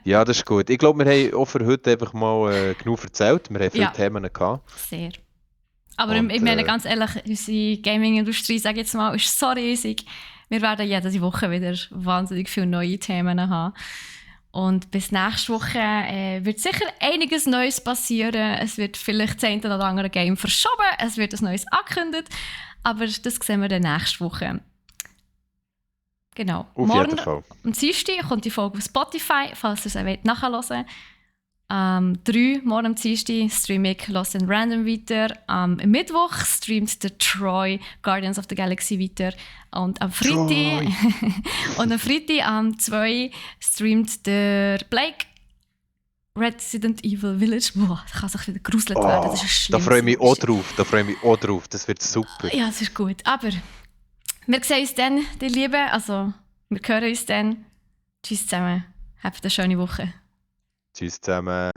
[SPEAKER 2] Ja, das ist gut. Ich glaube, wir haben auch für heute einfach mal genug erzählt. Wir haben viele
[SPEAKER 1] Ja,
[SPEAKER 2] Themen gehabt.
[SPEAKER 1] sehr. Aber ich
[SPEAKER 2] Und
[SPEAKER 1] meine ganz ehrlich, unsere Gaming-Industrie, sage ich jetzt mal, ist so riesig. Wir werden jede Woche wieder wahnsinnig viele neue Themen haben. Und bis nächste Woche wird sicher einiges Neues passieren. Es wird vielleicht das eine oder andere Game verschoben, es wird ein neues angekündigt. Aber das sehen wir dann nächste Woche. Genau.
[SPEAKER 2] auf
[SPEAKER 1] Morgen
[SPEAKER 2] jeden Fall.
[SPEAKER 1] am Dienstag kommt die Folge auf Spotify, falls ihr es nachhören wollt. 3 morgen am Dienstag streame ich Lost in Random weiter. Am Mittwoch streamt der Troy Guardians of the Galaxy weiter. Und am Freitag, und am Freitag am 2 streamt der Blake Resident Evil Village. Boah, da kann sich wieder gruselt werden. Das ist
[SPEAKER 2] Da
[SPEAKER 1] schlimm.
[SPEAKER 2] freue ich mich auch drauf. Da freue ich mich auch drauf. Das wird super.
[SPEAKER 1] Ja, das ist gut. Aber wir sehen uns dann, die Lieben. Also, wir hören uns dann. Tschüss zusammen. Habt eine schöne Woche.
[SPEAKER 2] Tschüss zusammen.